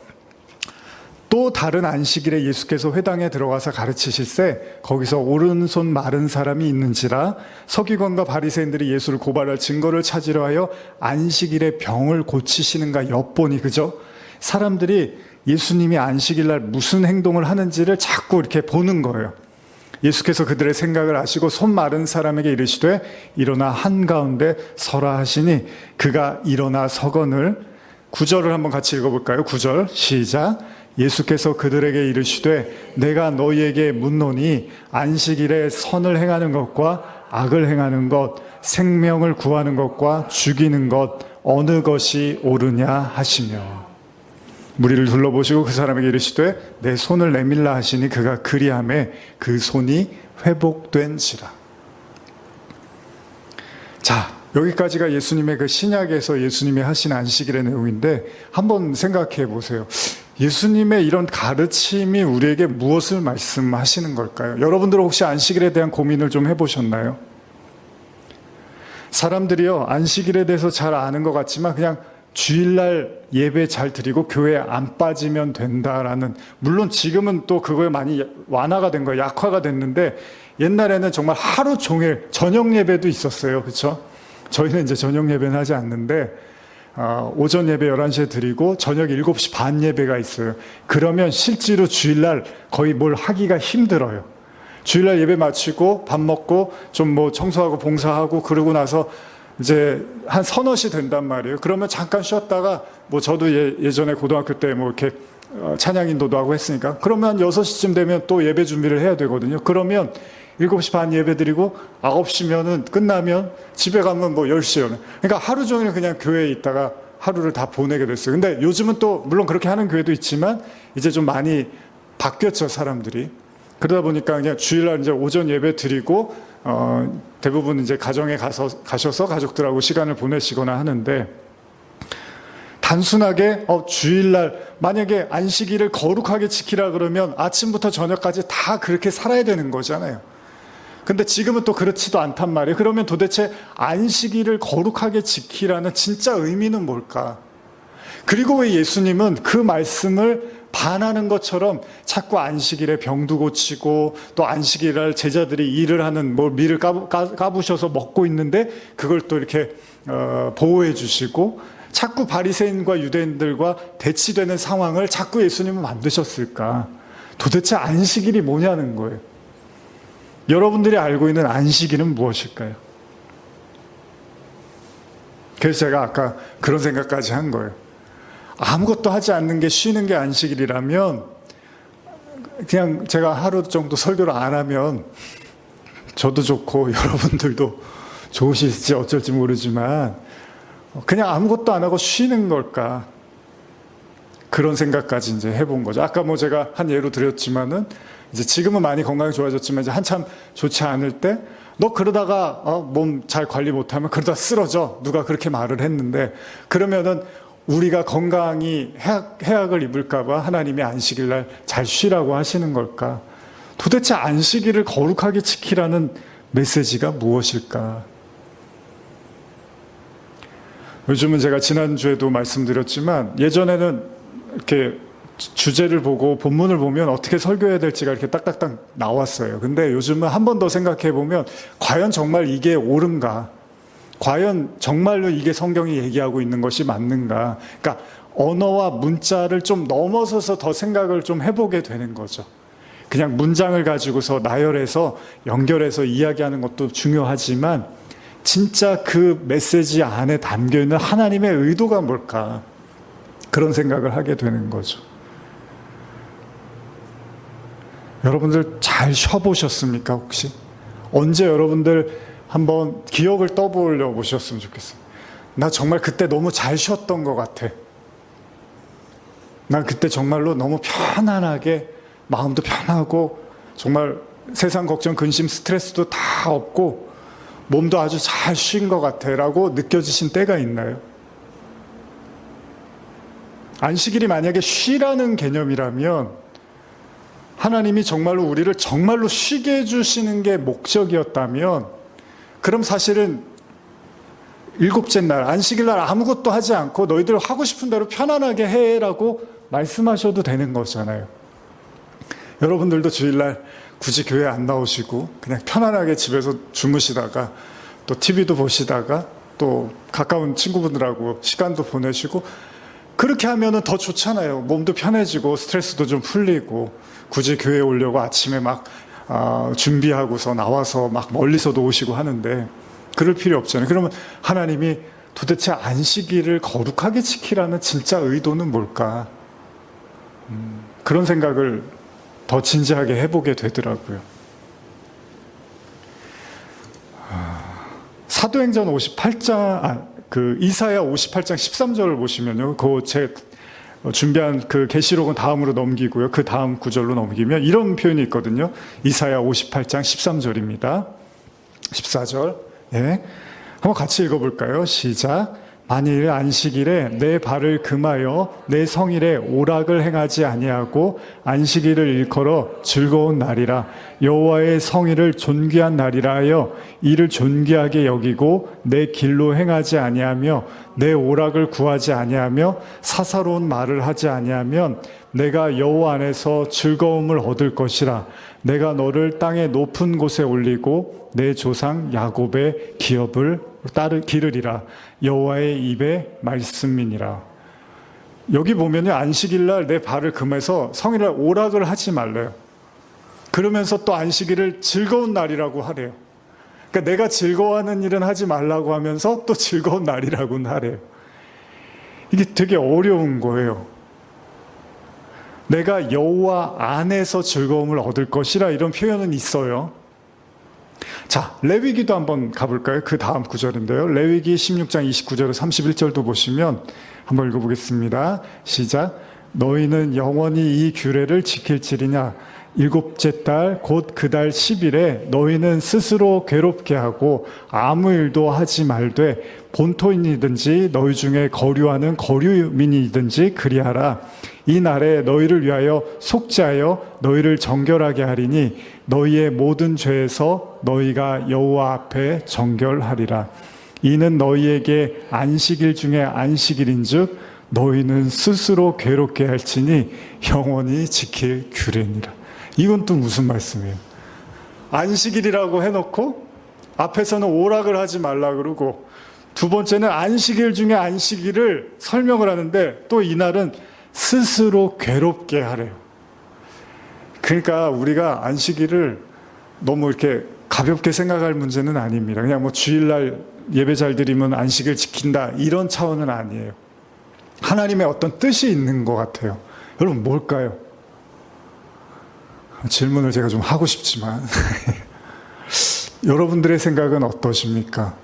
또 다른 안식일에 예수께서 회당에 들어가서 가르치실세 거기서 오른손 마른 사람이 있는지라. 서기관과 바리새인들이 예수를 고발할 증거를 찾으려 하여 안식일에 병을 고치시는가 엿보니, 그죠? 사람들이 예수님이 안식일날 무슨 행동을 하는지를 자꾸 이렇게 보는 거예요. 예수께서 그들의 생각을 아시고 손 마른 사람에게 이르시되 일어나 한가운데 서라 하시니 그가 일어나 서거늘. 9절을 한번 같이 읽어볼까요? 9절 시작. 예수께서 그들에게 이르시되 내가 너희에게 묻노니 안식일에 선을 행하는 것과 악을 행하는 것, 생명을 구하는 것과 죽이는 것 어느 것이 옳으냐 하시며, 무리를 둘러보시고 그 사람에게 이르시되 내 손을 내밀라 하시니 그가 그리하매 그 손이 회복된지라. 자, 여기까지가 예수님의 그 신약에서 예수님이 하신 안식일의 내용인데, 한번 생각해 보세요. 예수님의 이런 가르침이 우리에게 무엇을 말씀하시는 걸까요? 여러분들은 혹시 안식일에 대한 고민을 좀 해보셨나요? 사람들이요, 안식일에 대해서 잘 아는 것 같지만 그냥 주일날 예배 잘 드리고 교회에 안 빠지면 된다라는, 물론 지금은 또 그거에 많이 완화가 된 거예요. 약화가 됐는데, 옛날에는 정말 하루 종일 저녁 예배도 있었어요. 그렇죠? 저희는 이제 저녁 예배는 하지 않는데 오전 예배 11시에 드리고 저녁 7시 반 예배가 있어요. 그러면 실제로 주일날 거의 뭘 하기가 힘들어요. 주일날 예배 마치고 밥 먹고 좀 뭐 청소하고 봉사하고 그러고 나서 이제 한 서너 시 된단 말이에요. 그러면 잠깐 쉬었다가, 뭐 저도 예전에 고등학교 때 뭐 이렇게 찬양 인도도 하고 했으니까, 그러면 6시쯤 되면 또 예배 준비를 해야 되거든요. 그러면 7시 반 예배 드리고 9시면은 끝나면 집에 가면 뭐 10시요. 그러니까 하루 종일 그냥 교회에 있다가 하루를 다 보내게 됐어요. 근데 요즘은 또 물론 그렇게 하는 교회도 있지만 이제 좀 많이 바뀌었죠, 사람들이. 그러다 보니까 그냥 주일날 이제 오전 예배 드리고 대부분 이제 가정에 가셔서 가족들하고 시간을 보내시거나 하는데, 단순하게 주일날 만약에 안식일을 거룩하게 지키라 그러면 아침부터 저녁까지 다 그렇게 살아야 되는 거잖아요. 근데 지금은 또 그렇지도 않단 말이에요. 그러면 도대체 안식일을 거룩하게 지키라는 진짜 의미는 뭘까? 그리고 왜 예수님은 그 말씀을 반하는 것처럼 자꾸 안식일에 병도 고치고, 또 안식일날 제자들이 일을 하는 뭐 밀을 까부셔서 먹고 있는데 그걸 또 이렇게 보호해 주시고, 자꾸 바리새인과 유대인들과 대치되는 상황을 자꾸 예수님은 만드셨을까? 도대체 안식일이 뭐냐는 거예요. 여러분들이 알고 있는 안식일은 무엇일까요? 그래서 제가 아까 그런 생각까지 한 거예요. 아무것도 하지 않는 게 쉬는 게 안식일이라면 그냥 제가 하루 정도 설교를 안 하면 저도 좋고 여러분들도 좋으실지 어쩔지 모르지만 그냥 아무것도 안 하고 쉬는 걸까? 그런 생각까지 이제 해본 거죠. 아까 뭐 제가 한 예로 드렸지만은 이제 지금은 많이 건강이 좋아졌지만 이제 한참 좋지 않을 때 너 그러다가 몸 잘 관리 못하면 그러다 쓰러져. 누가 그렇게 말을 했는데 그러면은 우리가 건강이 해악을 입을까봐 하나님이 안식일 날 잘 쉬라고 하시는 걸까? 도대체 안식일을 거룩하게 지키라는 메시지가 무엇일까? 요즘은 제가 지난주에도 말씀드렸지만 예전에는 이렇게 주제를 보고 본문을 보면 어떻게 설교해야 될지가 이렇게 딱딱딱 나왔어요. 근데 요즘은 한 번 더 생각해 보면 과연 정말 이게 옳은가? 과연 정말로 이게 성경이 얘기하고 있는 것이 맞는가? 그러니까 언어와 문자를 좀 넘어서서 더 생각을 좀 해보게 되는 거죠. 그냥 문장을 가지고서 나열해서 연결해서 이야기하는 것도 중요하지만 진짜 그 메시지 안에 담겨있는 하나님의 의도가 뭘까? 그런 생각을 하게 되는 거죠. 여러분들 잘 쉬어보셨습니까, 혹시? 언제 여러분들 한번 기억을 떠올려 보셨으면 좋겠어요. 나 정말 그때 너무 잘 쉬었던 것 같아. 난 그때 정말로 너무 편안하게, 마음도 편하고, 정말 세상 걱정, 근심, 스트레스도 다 없고, 몸도 아주 잘 쉰 것 같아. 라고 느껴지신 때가 있나요? 안식일이 만약에 쉬라는 개념이라면, 하나님이 정말로 우리를 정말로 쉬게 해주시는 게 목적이었다면, 그럼 사실은 일곱째 날, 안식일 날 아무것도 하지 않고 너희들 하고 싶은 대로 편안하게 해라고 말씀하셔도 되는 거잖아요. 여러분들도 주일날 굳이 교회 안 나오시고 그냥 편안하게 집에서 주무시다가 또 TV도 보시다가 또 가까운 친구분들하고 시간도 보내시고 그렇게 하면은 더 좋잖아요. 몸도 편해지고 스트레스도 좀 풀리고 굳이 교회에 오려고 아침에 막 준비하고서 나와서 막 멀리서도 오시고 하는데 그럴 필요 없잖아요. 그러면 하나님이 도대체 안식일을 거룩하게 지키라는 진짜 의도는 뭘까? 그런 생각을 더 진지하게 해보게 되더라고요. 사도행전 58장, 이사야 58장 13절을 보시면요. 제 준비한 그 계시록은 다음으로 넘기고요. 그 다음 구절로 넘기면 이런 표현이 있거든요. 이사야 58장 13절입니다. 14절. 예. 한번 같이 읽어볼까요? 시작. 만일 안식일에 내 발을 금하여 내 성일에 오락을 행하지 아니하고 안식일을 일컬어 즐거운 날이라 여호와의 성일을 존귀한 날이라 하여 이를 존귀하게 여기고 내 길로 행하지 아니하며 내 오락을 구하지 아니하며 사사로운 말을 하지 아니하면 내가 여호와 안에서 즐거움을 얻을 것이라. 내가 너를 땅의 높은 곳에 올리고 내 조상 야곱의 기업을 기르리라. 여호와의 입의 말씀이니라. 여기 보면요, 안식일날 내 발을 금해서 성일날 오락을 하지 말래요. 그러면서 또 안식일을 즐거운 날이라고 하래요. 그러니까 내가 즐거워하는 일은 하지 말라고 하면서 또 즐거운 날이라고는 하래요. 이게 되게 어려운 거예요. 내가 여호와 안에서 즐거움을 얻을 것이라 이런 표현은 있어요. 자, 레위기도 한번 가볼까요? 그 다음 구절인데요. 레위기 16장 29절에 31절도 보시면 한번 읽어보겠습니다. 시작. 너희는 영원히 이 규례를 지킬지리냐? 일곱째 달 곧 그 달 10일에 너희는 스스로 괴롭게 하고 아무 일도 하지 말되 본토인이든지 너희 중에 거류하는 거류민이든지 그리하라. 이 날에 너희를 위하여 속죄하여 너희를 정결하게 하리니 너희의 모든 죄에서 너희가 여호와 앞에 정결하리라. 이는 너희에게 안식일 중에 안식일인즉 너희는 스스로 괴롭게 할지니 영원히 지킬 규례니라. 이건 또 무슨 말씀이에요? 안식일이라고 해놓고 앞에서는 오락을 하지 말라 그러고 두 번째는 안식일 중에 안식일을 설명을 하는데 또 이날은 스스로 괴롭게 하래요. 그러니까 우리가 안식일을 너무 이렇게 가볍게 생각할 문제는 아닙니다. 그냥 뭐 주일날 예배 잘 드리면 안식을 지킨다 이런 차원은 아니에요. 하나님의 어떤 뜻이 있는 것 같아요. 여러분 뭘까요? 질문을 제가 좀 하고 싶지만 여러분들의 생각은 어떠십니까?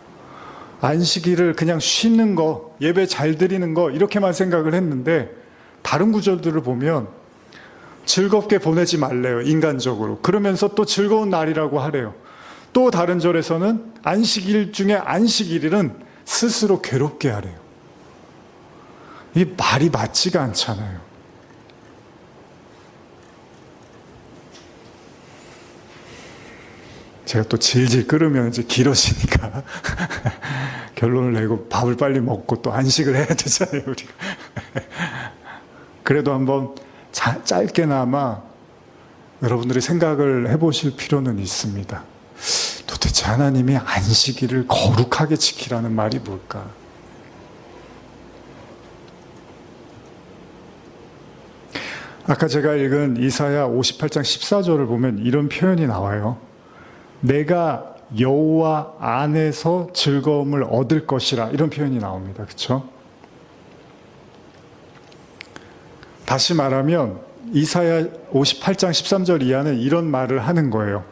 안식일을 그냥 쉬는 거, 예배 잘 드리는 거 이렇게만 생각을 했는데 다른 구절들을 보면 즐겁게 보내지 말래요. 인간적으로. 그러면서 또 즐거운 날이라고 하래요. 또 다른 절에서는 안식일 중에 안식일은 스스로 괴롭게 하래요. 이 말이 맞지가 않잖아요. 제가 또 질질 끓으면 이제 길어지니까 결론을 내고 밥을 빨리 먹고 또 안식을 해야 되잖아요, 우리가. 그래도 한번 짧게나마 여러분들이 생각을 해보실 필요는 있습니다. 도대체 하나님이 안식일을 거룩하게 지키라는 말이 뭘까? 아까 제가 읽은 이사야 58장 14절을 보면 이런 표현이 나와요. 내가 여호와 안에서 즐거움을 얻을 것이라 이런 표현이 나옵니다. 그렇죠? 다시 말하면 이사야 58장 13절 이하는 이런 말을 하는 거예요.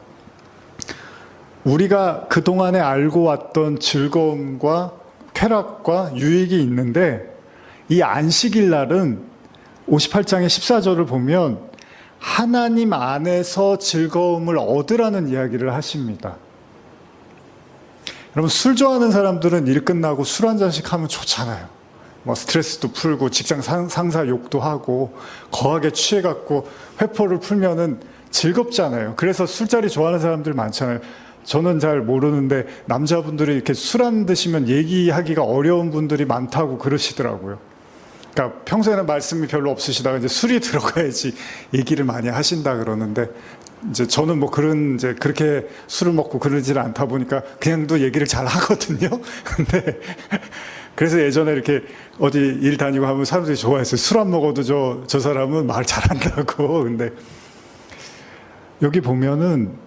우리가 그동안에 알고 왔던 즐거움과 쾌락과 유익이 있는데 이 안식일 날은 58장의 14절을 보면 하나님 안에서 즐거움을 얻으라는 이야기를 하십니다. 여러분 술 좋아하는 사람들은 일 끝나고 술 한 잔씩 하면 좋잖아요. 뭐 스트레스도 풀고 직장 상사 욕도 하고 거하게 취해갖고 회포를 풀면은 즐겁잖아요. 그래서 술자리 좋아하는 사람들 많잖아요. 저는 잘 모르는데 남자분들이 이렇게 술 안 드시면 얘기하기가 어려운 분들이 많다고 그러시더라고요. 그러니까 평소에는 말씀이 별로 없으시다가 이제 술이 들어가야지 얘기를 많이 하신다 그러는데 이제 저는 뭐 그렇게 술을 먹고 그러질 않다 보니까 그냥도 얘기를 잘 하거든요. 근데 그래서 예전에 이렇게 어디 일 다니고 하면 사람들이 좋아했어요. 술 안 먹어도 저 사람은 말 잘한다고. 근데 여기 보면은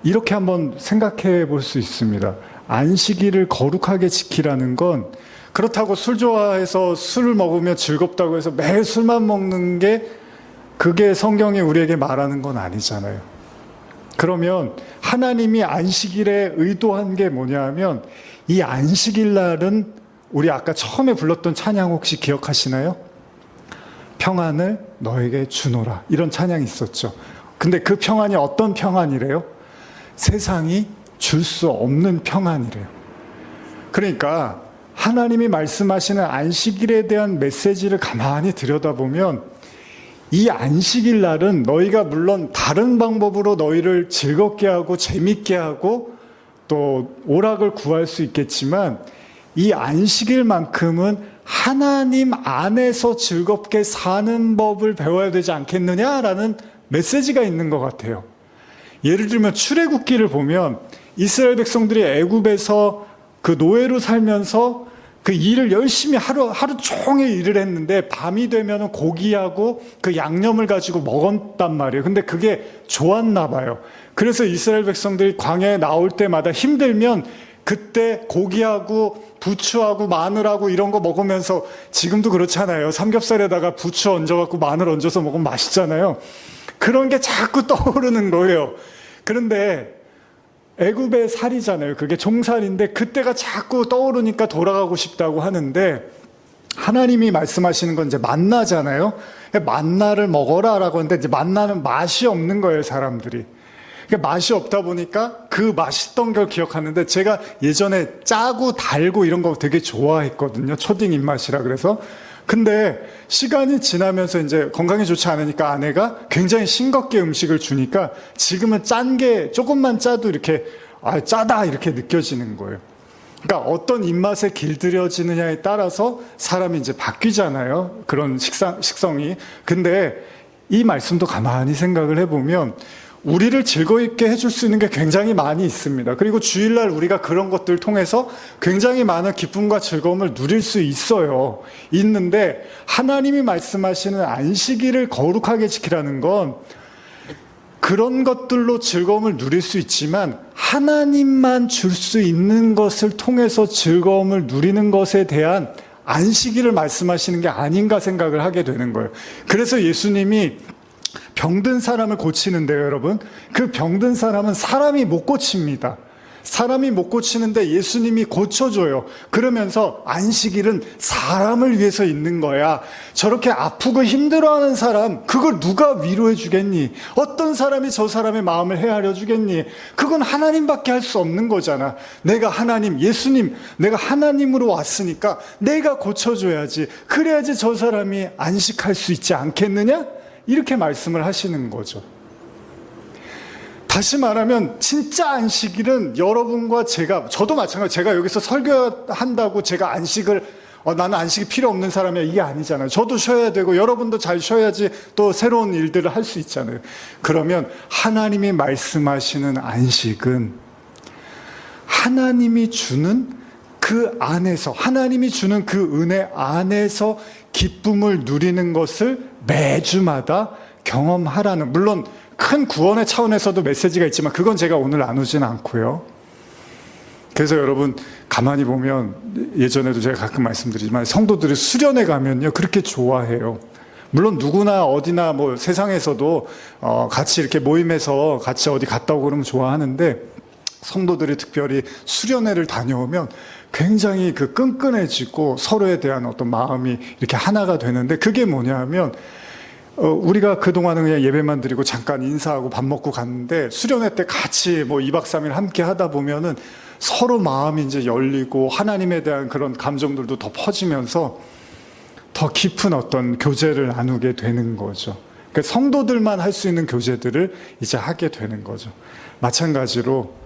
이렇게 한번 생각해 볼 수 있습니다. 안식일을 거룩하게 지키라는 건 그렇다고 술 좋아해서 술을 먹으면 즐겁다고 해서 매일 술만 먹는 게 그게 성경이 우리에게 말하는 건 아니잖아요. 그러면 하나님이 안식일에 의도한 게 뭐냐 하면 이 안식일 날은 우리 아까 처음에 불렀던 찬양 혹시 기억하시나요? 평안을 너에게 주노라 이런 찬양이 있었죠. 근데 그 평안이 어떤 평안이래요? 세상이 줄 수 없는 평안이래요. 그러니까 하나님이 말씀하시는 안식일에 대한 메시지를 가만히 들여다보면 이 안식일 날은 너희가 물론 다른 방법으로 너희를 즐겁게 하고 재밌게 하고 또 오락을 구할 수 있겠지만 이 안식일만큼은 하나님 안에서 즐겁게 사는 법을 배워야 되지 않겠느냐라는 메시지가 있는 것 같아요. 예를 들면 출애굽기를 보면 이스라엘 백성들이 애굽에서 그 노예로 살면서 그 일을 열심히 하루 종일 일을 했는데 밤이 되면 고기하고 그 양념을 가지고 먹었단 말이에요. 근데 그게 좋았나 봐요. 그래서 이스라엘 백성들이 광야에 나올 때마다 힘들면 그때 고기하고 부추하고 마늘하고 이런 거 먹으면서 지금도 그렇잖아요. 삼겹살에다가 부추 얹어갖고 마늘 얹어서 먹으면 맛있잖아요. 그런 게 자꾸 떠오르는 거예요. 그런데 애굽의 살이잖아요. 그게 종살인데 그때가 자꾸 떠오르니까 돌아가고 싶다고 하는데 하나님이 말씀하시는 건 이제 만나잖아요. 만나를 먹어라라고 하는데 이제 만나는 맛이 없는 거예요, 사람들이. 그러니까 맛이 없다 보니까 그 맛있던 걸 기억하는데 제가 예전에 짜고 달고 이런 거 되게 좋아했거든요. 초딩 입맛이라 그래서. 근데 시간이 지나면서 이제 건강에 좋지 않으니까 아내가 굉장히 싱겁게 음식을 주니까 지금은 짠 게 조금만 짜도 이렇게 짜다 이렇게 느껴지는 거예요. 그러니까 어떤 입맛에 길들여지느냐에 따라서 사람이 이제 바뀌잖아요. 그런 식성이. 근데 이 말씀도 가만히 생각을 해보면 우리를 즐거웠게 해줄 수 있는 게 굉장히 많이 있습니다. 그리고 주일날 우리가 그런 것들을 통해서 굉장히 많은 기쁨과 즐거움을 누릴 수 있어요. 있는데 하나님이 말씀하시는 안식일을 거룩하게 지키라는 건 그런 것들로 즐거움을 누릴 수 있지만 하나님만 줄 수 있는 것을 통해서 즐거움을 누리는 것에 대한 안식일을 말씀하시는 게 아닌가 생각을 하게 되는 거예요. 그래서 예수님이 병든 사람을 고치는데요, 여러분. 그 병든 사람은 사람이 못 고칩니다. 사람이 못 고치는데 예수님이 고쳐줘요. 그러면서 안식일은 사람을 위해서 있는 거야. 저렇게 아프고 힘들어하는 사람, 그걸 누가 위로해 주겠니? 어떤 사람이 저 사람의 마음을 헤아려 주겠니? 그건 하나님밖에 할 수 없는 거잖아. 내가 하나님, 예수님, 내가 하나님으로 왔으니까 내가 고쳐줘야지. 그래야지 저 사람이 안식할 수 있지 않겠느냐? 이렇게 말씀을 하시는 거죠. 다시 말하면 진짜 안식일은 여러분과 저도 마찬가지로 제가 여기서 설교한다고 제가 안식을 나는 안식이 필요 없는 사람이야, 이게 아니잖아요. 저도 쉬어야 되고 여러분도 잘 쉬어야지 또 새로운 일들을 할 수 있잖아요. 그러면 하나님이 말씀하시는 안식은 하나님이 주는 그 안에서, 하나님이 주는 그 은혜 안에서 기쁨을 누리는 것을 매주마다 경험하라는, 물론 큰 구원의 차원에서도 메시지가 있지만 그건 제가 오늘 나누진 않고요. 그래서 여러분 가만히 보면, 예전에도 제가 가끔 말씀드리지만 성도들이 수련회 가면요 그렇게 좋아해요. 물론 누구나 어디나 뭐 세상에서도 같이 이렇게 모임에서 같이 어디 갔다 오고 그러면 좋아하는데, 성도들이 특별히 수련회를 다녀오면 굉장히 그 끈끈해지고 서로에 대한 어떤 마음이 이렇게 하나가 되는데, 그게 뭐냐면 우리가 그동안은 그냥 예배만 드리고 잠깐 인사하고 밥 먹고 갔는데, 수련회 때 같이 뭐 2박 3일 함께 하다 보면은 서로 마음이 이제 열리고 하나님에 대한 그런 감정들도 더 퍼지면서 더 깊은 어떤 교제를 나누게 되는 거죠. 그러니까 성도들만 할 수 있는 교제들을 이제 하게 되는 거죠. 마찬가지로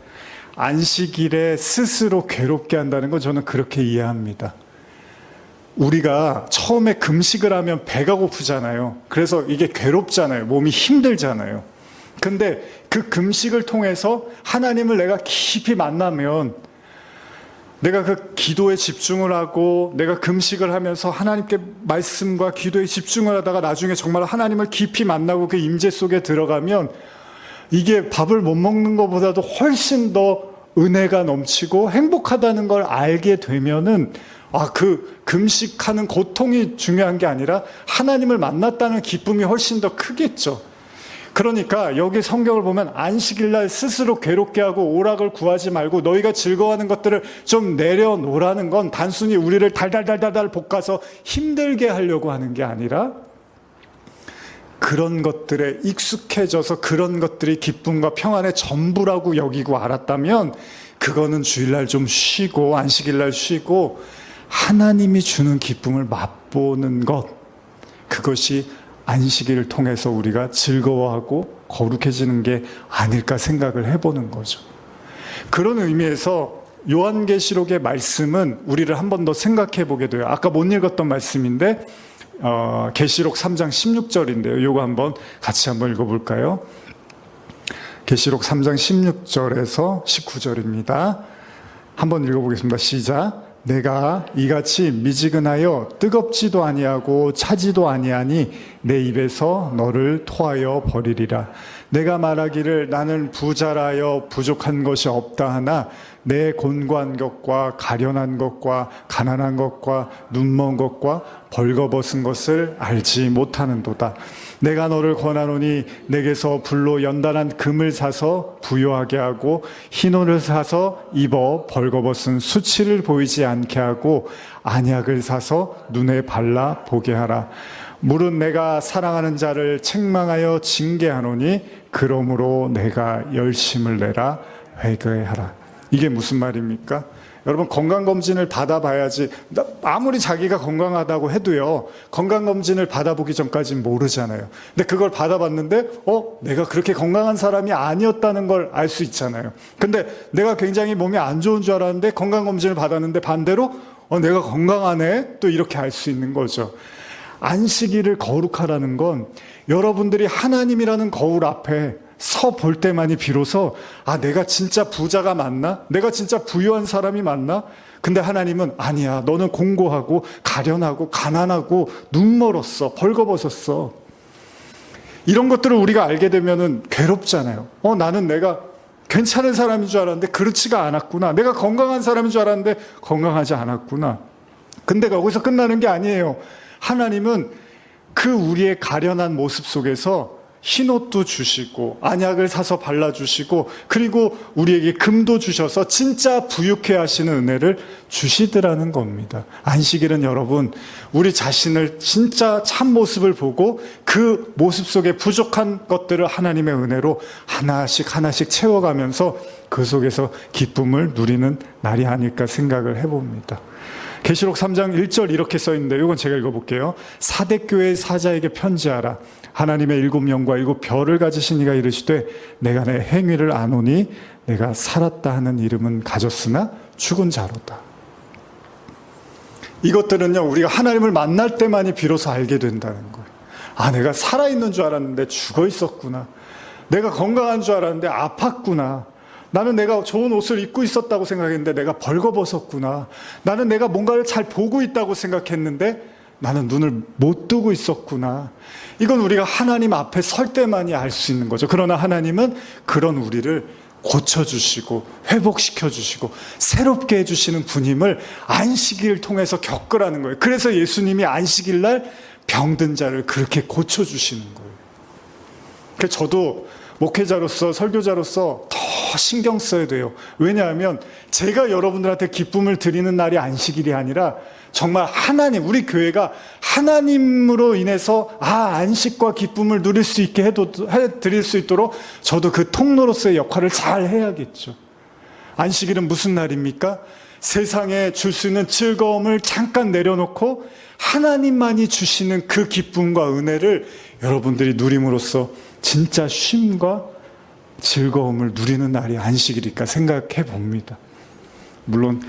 안식일에 스스로 괴롭게 한다는 건 저는 그렇게 이해합니다. 우리가 처음에 금식을 하면 배가 고프잖아요. 그래서 이게 괴롭잖아요. 몸이 힘들잖아요. 근데 그 금식을 통해서 하나님을 내가 깊이 만나면, 내가 그 기도에 집중을 하고 내가 금식을 하면서 하나님께 말씀과 기도에 집중을 하다가 나중에 정말 하나님을 깊이 만나고 그 임재 속에 들어가면, 이게 밥을 못 먹는 것보다도 훨씬 더 은혜가 넘치고 행복하다는 걸 알게 되면은, 그 금식하는 고통이 중요한 게 아니라 하나님을 만났다는 기쁨이 훨씬 더 크겠죠. 그러니까 여기 성경을 보면 안식일날 스스로 괴롭게 하고 오락을 구하지 말고 너희가 즐거워하는 것들을 좀 내려놓으라는 건 단순히 우리를 달달달달달 볶아서 힘들게 하려고 하는 게 아니라, 그런 것들에 익숙해져서 그런 것들이 기쁨과 평안의 전부라고 여기고 알았다면, 그거는 주일날 좀 쉬고 안식일날 쉬고 하나님이 주는 기쁨을 맛보는 것, 그것이 안식일을 통해서 우리가 즐거워하고 거룩해지는 게 아닐까 생각을 해보는 거죠. 그런 의미에서 요한계시록의 말씀은 우리를 한 번 더 생각해 보게 돼요. 아까 못 읽었던 말씀인데 계시록 3장 16절인데요. 요거 한번 같이 한번 읽어볼까요? 계시록 3장 16절에서 19절입니다. 한번 읽어보겠습니다. 시작. 내가 이같이 미지근하여 뜨겁지도 아니하고 차지도 아니하니 내 입에서 너를 토하여 버리리라. 내가 말하기를 나는 부자라여 부족한 것이 없다 하나 내 곤고한 것과 가련한 것과 가난한 것과 눈먼 것과 벌거벗은 것을 알지 못하는도다. 내가 너를 권하노니 내게서 불로 연단한 금을 사서 부요하게 하고 흰옷을 사서 입어 벌거벗은 수치를 보이지 않게 하고 안약을 사서 눈에 발라 보게 하라. 물은 내가 사랑하는 자를 책망하여 징계하노니 그러므로 내가 열심을 내라 회개하라. 이게 무슨 말입니까? 여러분, 건강검진을 받아봐야지. 아무리 자기가 건강하다고 해도요, 건강검진을 받아보기 전까지는 모르잖아요. 근데 그걸 받아봤는데 내가 그렇게 건강한 사람이 아니었다는 걸 알 수 있잖아요. 근데 내가 굉장히 몸이 안 좋은 줄 알았는데 건강검진을 받았는데 반대로 내가 건강하네, 또 이렇게 알 수 있는 거죠. 안식일을 거룩하라는 건 여러분들이 하나님이라는 거울 앞에 서 볼 때만이 비로소 내가 진짜 부자가 맞나? 내가 진짜 부유한 사람이 맞나? 근데 하나님은 아니야. 너는 공고하고 가련하고 가난하고 눈멀었어. 벌거벗었어. 이런 것들을 우리가 알게 되면은 괴롭잖아요. 나는 내가 괜찮은 사람인 줄 알았는데 그렇지가 않았구나. 내가 건강한 사람인 줄 알았는데 건강하지 않았구나. 근데 거기서 끝나는 게 아니에요. 하나님은 그 우리의 가련한 모습 속에서 흰옷도 주시고 안약을 사서 발라주시고 그리고 우리에게 금도 주셔서 진짜 부유케 하시는 은혜를 주시더라는 겁니다. 안식일은 여러분, 우리 자신을 진짜 참모습을 보고 그 모습 속에 부족한 것들을 하나님의 은혜로 하나씩 하나씩 채워가면서 그 속에서 기쁨을 누리는 날이 아닐까 생각을 해봅니다. 계시록 3장 1절 이렇게 써있는데 이건 제가 읽어볼게요. 사대교회 사자에게 편지하라. 하나님의 7영과 7별을 가지신 이가 이르시되 내가 내 행위를 아노니 내가 살았다 하는 이름은 가졌으나 죽은 자로다. 이것들은요, 우리가 하나님을 만날 때만이 비로소 알게 된다는 거예요. 아, 내가 살아있는 줄 알았는데 죽어 있었구나. 내가 건강한 줄 알았는데 아팠구나. 나는 내가 좋은 옷을 입고 있었다고 생각했는데 내가 벌거벗었구나. 나는 내가 뭔가를 잘 보고 있다고 생각했는데 나는 눈을 못 뜨고 있었구나. 이건 우리가 하나님 앞에 설 때만이 알 수 있는 거죠. 그러나 하나님은 그런 우리를 고쳐주시고 회복시켜주시고 새롭게 해주시는 분임을 안식일을 통해서 겪으라는 거예요. 그래서 예수님이 안식일 날 병든 자를 그렇게 고쳐주시는 거예요. 그래서 저도 목회자로서 설교자로서 더 신경 써야 돼요. 왜냐하면 제가 여러분들한테 기쁨을 드리는 날이 안식일이 아니라 정말 하나님, 우리 교회가 하나님으로 인해서 안식과 기쁨을 누릴 수 있게 해드릴 수 있도록 저도 그 통로로서의 역할을 잘 해야겠죠. 안식일은 무슨 날입니까? 세상에 줄 수 있는 즐거움을 잠깐 내려놓고 하나님만이 주시는 그 기쁨과 은혜를 여러분들이 누림으로써 진짜 쉼과 즐거움을 누리는 날이 안식일일까 생각해 봅니다. 물론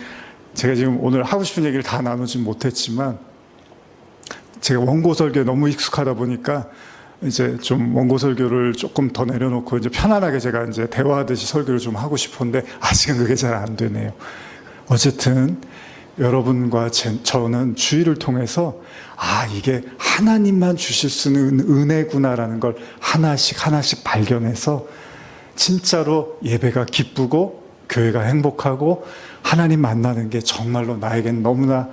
제가 지금 오늘 하고 싶은 얘기를 다 나누진 못했지만 제가 원고 설교에 너무 익숙하다 보니까 이제 좀 원고 설교를 조금 더 내려놓고 이제 편안하게 제가 이제 대화하듯이 설교를 좀 하고 싶은데 아직은 그게 잘 안 되네요. 어쨌든 여러분과 저는 주의를 통해서 이게 하나님만 주실 수 있는 은혜구나라는 걸 하나씩 하나씩 발견해서 진짜로 예배가 기쁘고 교회가 행복하고 하나님 만나는 게 정말로 나에겐 너무나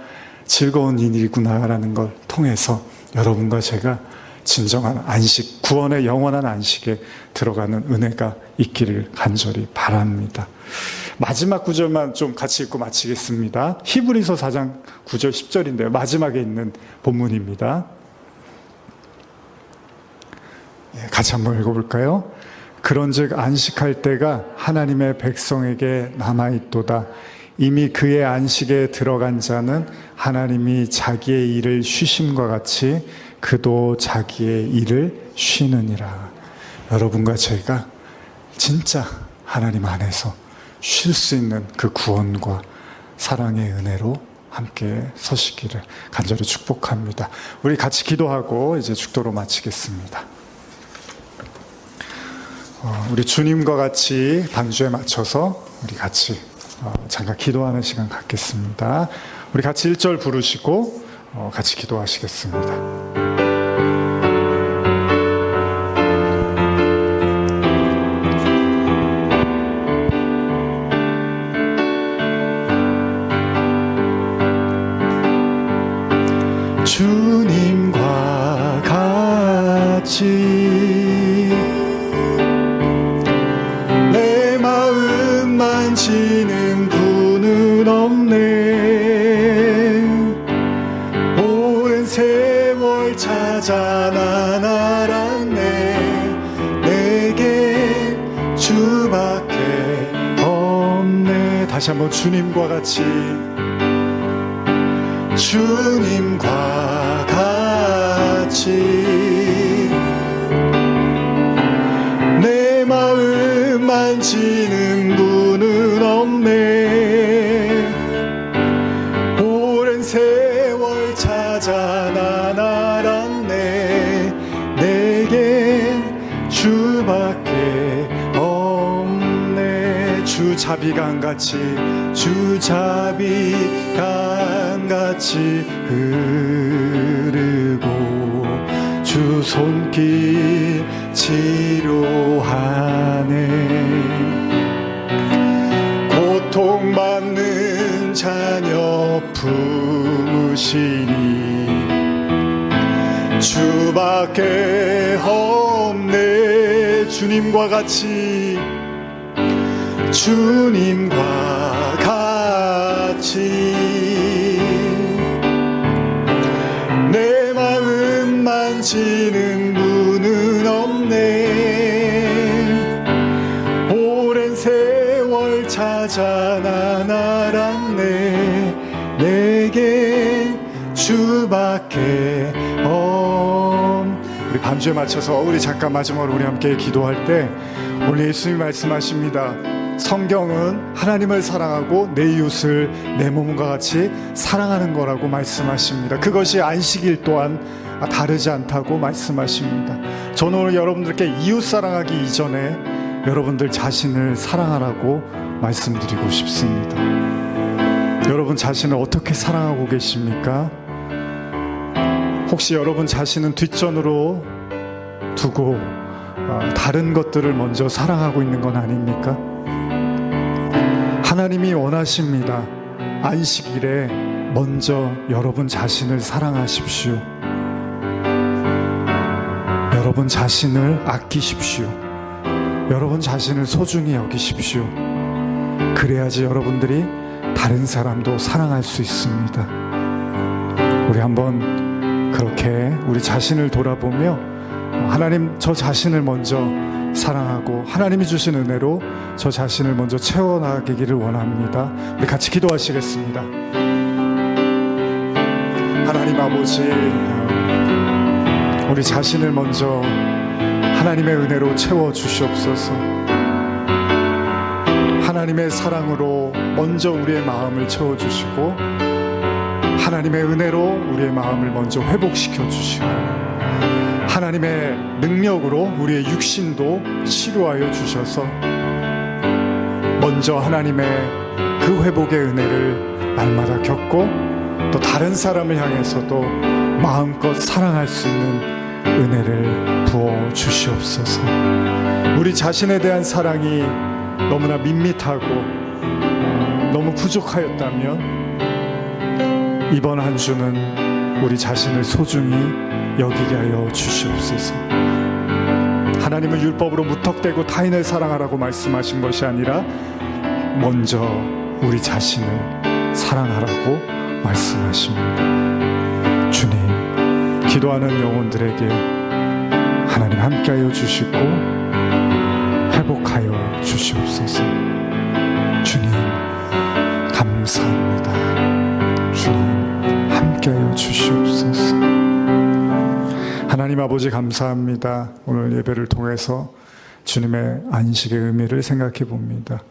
즐거운 일이구나라는 걸 통해서 여러분과 제가 진정한 안식, 구원의 영원한 안식에 들어가는 은혜가 있기를 간절히 바랍니다. 마지막 구절만 좀 같이 읽고 마치겠습니다. 히브리서 4장 9절 10절인데요. 마지막에 있는 본문입니다. 같이 한번 읽어볼까요? 그런즉 안식할 때가 하나님의 백성에게 남아있도다. 이미 그의 안식에 들어간 자는 하나님이 자기의 일을 쉬심과 같이 그도 자기의 일을 쉬느니라. 여러분과 제가 진짜 하나님 안에서 쉴 수 있는 그 구원과 사랑의 은혜로 함께 서시기를 간절히 축복합니다. 우리 같이 기도하고 이제 축도로 마치겠습니다. 우리 주님과 같이 반주에 맞춰서 우리 같이 잠깐 기도하는 시간 갖겠습니다. 우리 같이 1절 부르시고 같이 기도하시겠습니다. 주님과 같이 내 마음 만지는 분은 없네. 오랜 세월 찾아 난 알았네. 내게 주밖에 없네. 다시 한번 주님과 같이 주님과 같이 내 마음 만지는 분은 없네. 오랜 세월 찾아 난 알았네. 내게 주밖에 없네. 주 자비강같이 주 자비강같이 흐르고 주 손길 치료하네. 주밖에 없네. 주님과 같이 내 마음 만지는 분은 없네. 오랜 세월 찾아 난 알았네. 내게 주밖에 우리 반주에 맞춰서 우리 잠깐 마지막으로 우리 함께 기도할 때 오늘 예수님이 말씀하십니다. 성경은 하나님을 사랑하고 내 이웃을 내 몸과 같이 사랑하는 거라고 말씀하십니다. 그것이 안식일 또한 다르지 않다고 말씀하십니다. 저는 오늘 여러분들께 이웃 사랑하기 이전에 여러분들 자신을 사랑하라고 말씀드리고 싶습니다. 여러분 자신을 어떻게 사랑하고 계십니까? 혹시 여러분 자신은 뒷전으로 두고 다른 것들을 먼저 사랑하고 있는 건 아닙니까? 하나님이 원하십니다. 안식일에 먼저 여러분 자신을 사랑하십시오. 여러분 자신을 아끼십시오. 여러분 자신을 소중히 여기십시오. 그래야지 여러분들이 다른 사람도 사랑할 수 있습니다. 우리 한번 그렇게 우리 자신을 돌아보며 하나님, 저 자신을 먼저 사랑하고 하나님이 주신 은혜로 저 자신을 먼저 채워나가기를 원합니다. 우리 같이 기도하시겠습니다. 하나님 아버지, 우리 자신을 먼저 하나님의 은혜로 채워주시옵소서. 하나님의 사랑으로 먼저 우리의 마음을 채워주시고 하나님의 은혜로 우리의 마음을 먼저 회복시켜 주시고 하나님의 능력으로 우리의 육신도 치료하여 주셔서 먼저 하나님의 그 회복의 은혜를 날마다 겪고 또 다른 사람을 향해서도 마음껏 사랑할 수 있는 은혜를 부어 주시옵소서. 우리 자신에 대한 사랑이 너무나 밋밋하고 너무 부족하였다면 이번 한 주는 우리 자신을 소중히 여기게 하여 주시옵소서. 하나님은 율법으로 무턱대고 타인을 사랑하라고 말씀하신 것이 아니라 먼저 우리 자신을 사랑하라고 말씀하십니다. 주님, 기도하는 영혼들에게 하나님 함께하여 주시고 회복하여 주시옵소서. 주님 감사합니다. 주님 함께하여 주시옵소서. 하나님 아버지 감사합니다. 오늘 예배를 통해서 주님의 안식의 의미를 생각해 봅니다.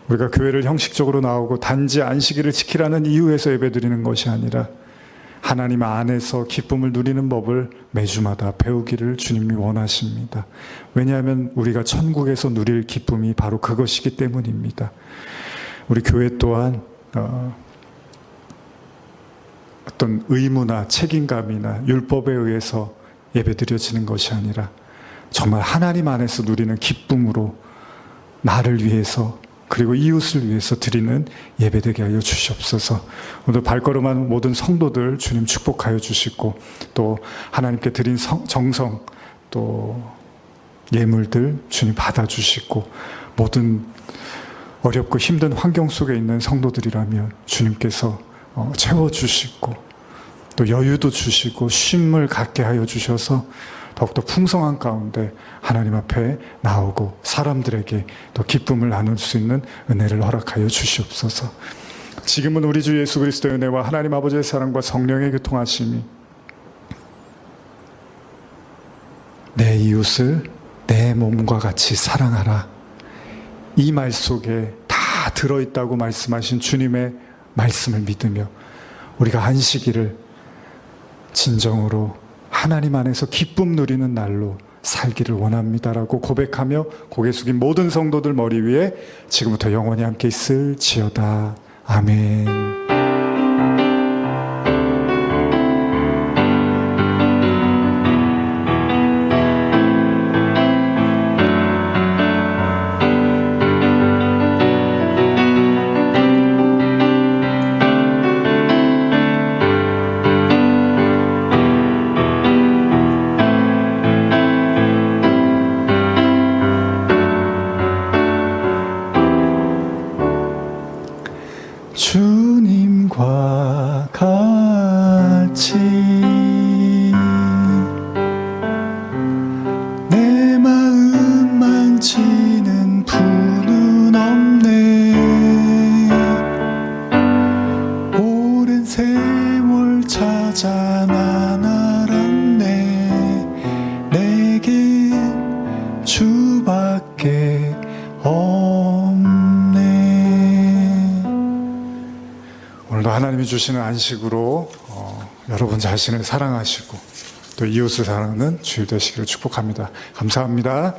우리가 교회를 형식적으로 나오고 단지 안식일을 지키라는 이유에서 예배드리는 것이 아니라 하나님 안에서 기쁨을 누리는 법을 매주마다 배우기를 주님이 원하십니다. 왜냐하면 우리가 천국에서 누릴 기쁨이 바로 그것이기 때문입니다. 우리 교회 또한 어떤 의무나 책임감이나 율법에 의해서 예배드려지는 것이 아니라 정말 하나님 안에서 누리는 기쁨으로 나를 위해서 그리고 이웃을 위해서 드리는 예배되게 하여 주시옵소서. 오늘 발걸음한 모든 성도들 주님 축복하여 주시고 또 하나님께 드린 정성 또 예물들 주님 받아주시고 모든 어렵고 힘든 환경 속에 있는 성도들이라면 주님께서 채워주시고 또 여유도 주시고 쉼을 갖게 하여 주셔서 더욱더 풍성한 가운데 하나님 앞에 나오고 사람들에게 또 기쁨을 나눌 수 있는 은혜를 허락하여 주시옵소서. 지금은 우리 주 예수 그리스도의 은혜와 하나님 아버지의 사랑과 성령의 교통하심이 내 이웃을 내 몸과 같이 사랑하라, 이 말 속에 다 들어있다고 말씀하신 주님의 말씀을 믿으며 우리가 안식일을 진정으로 하나님 안에서 기쁨 누리는 날로 살기를 원합니다라고 고백하며 고개 숙인 모든 성도들 머리 위에 지금부터 영원히 함께 있을지어다. 아멘. 게 없네. 오늘도 하나님이 주시는 안식으로 여러분 자신을 사랑하시고 또 이웃을 사랑하는 주일 되시기를 축복합니다. 감사합니다.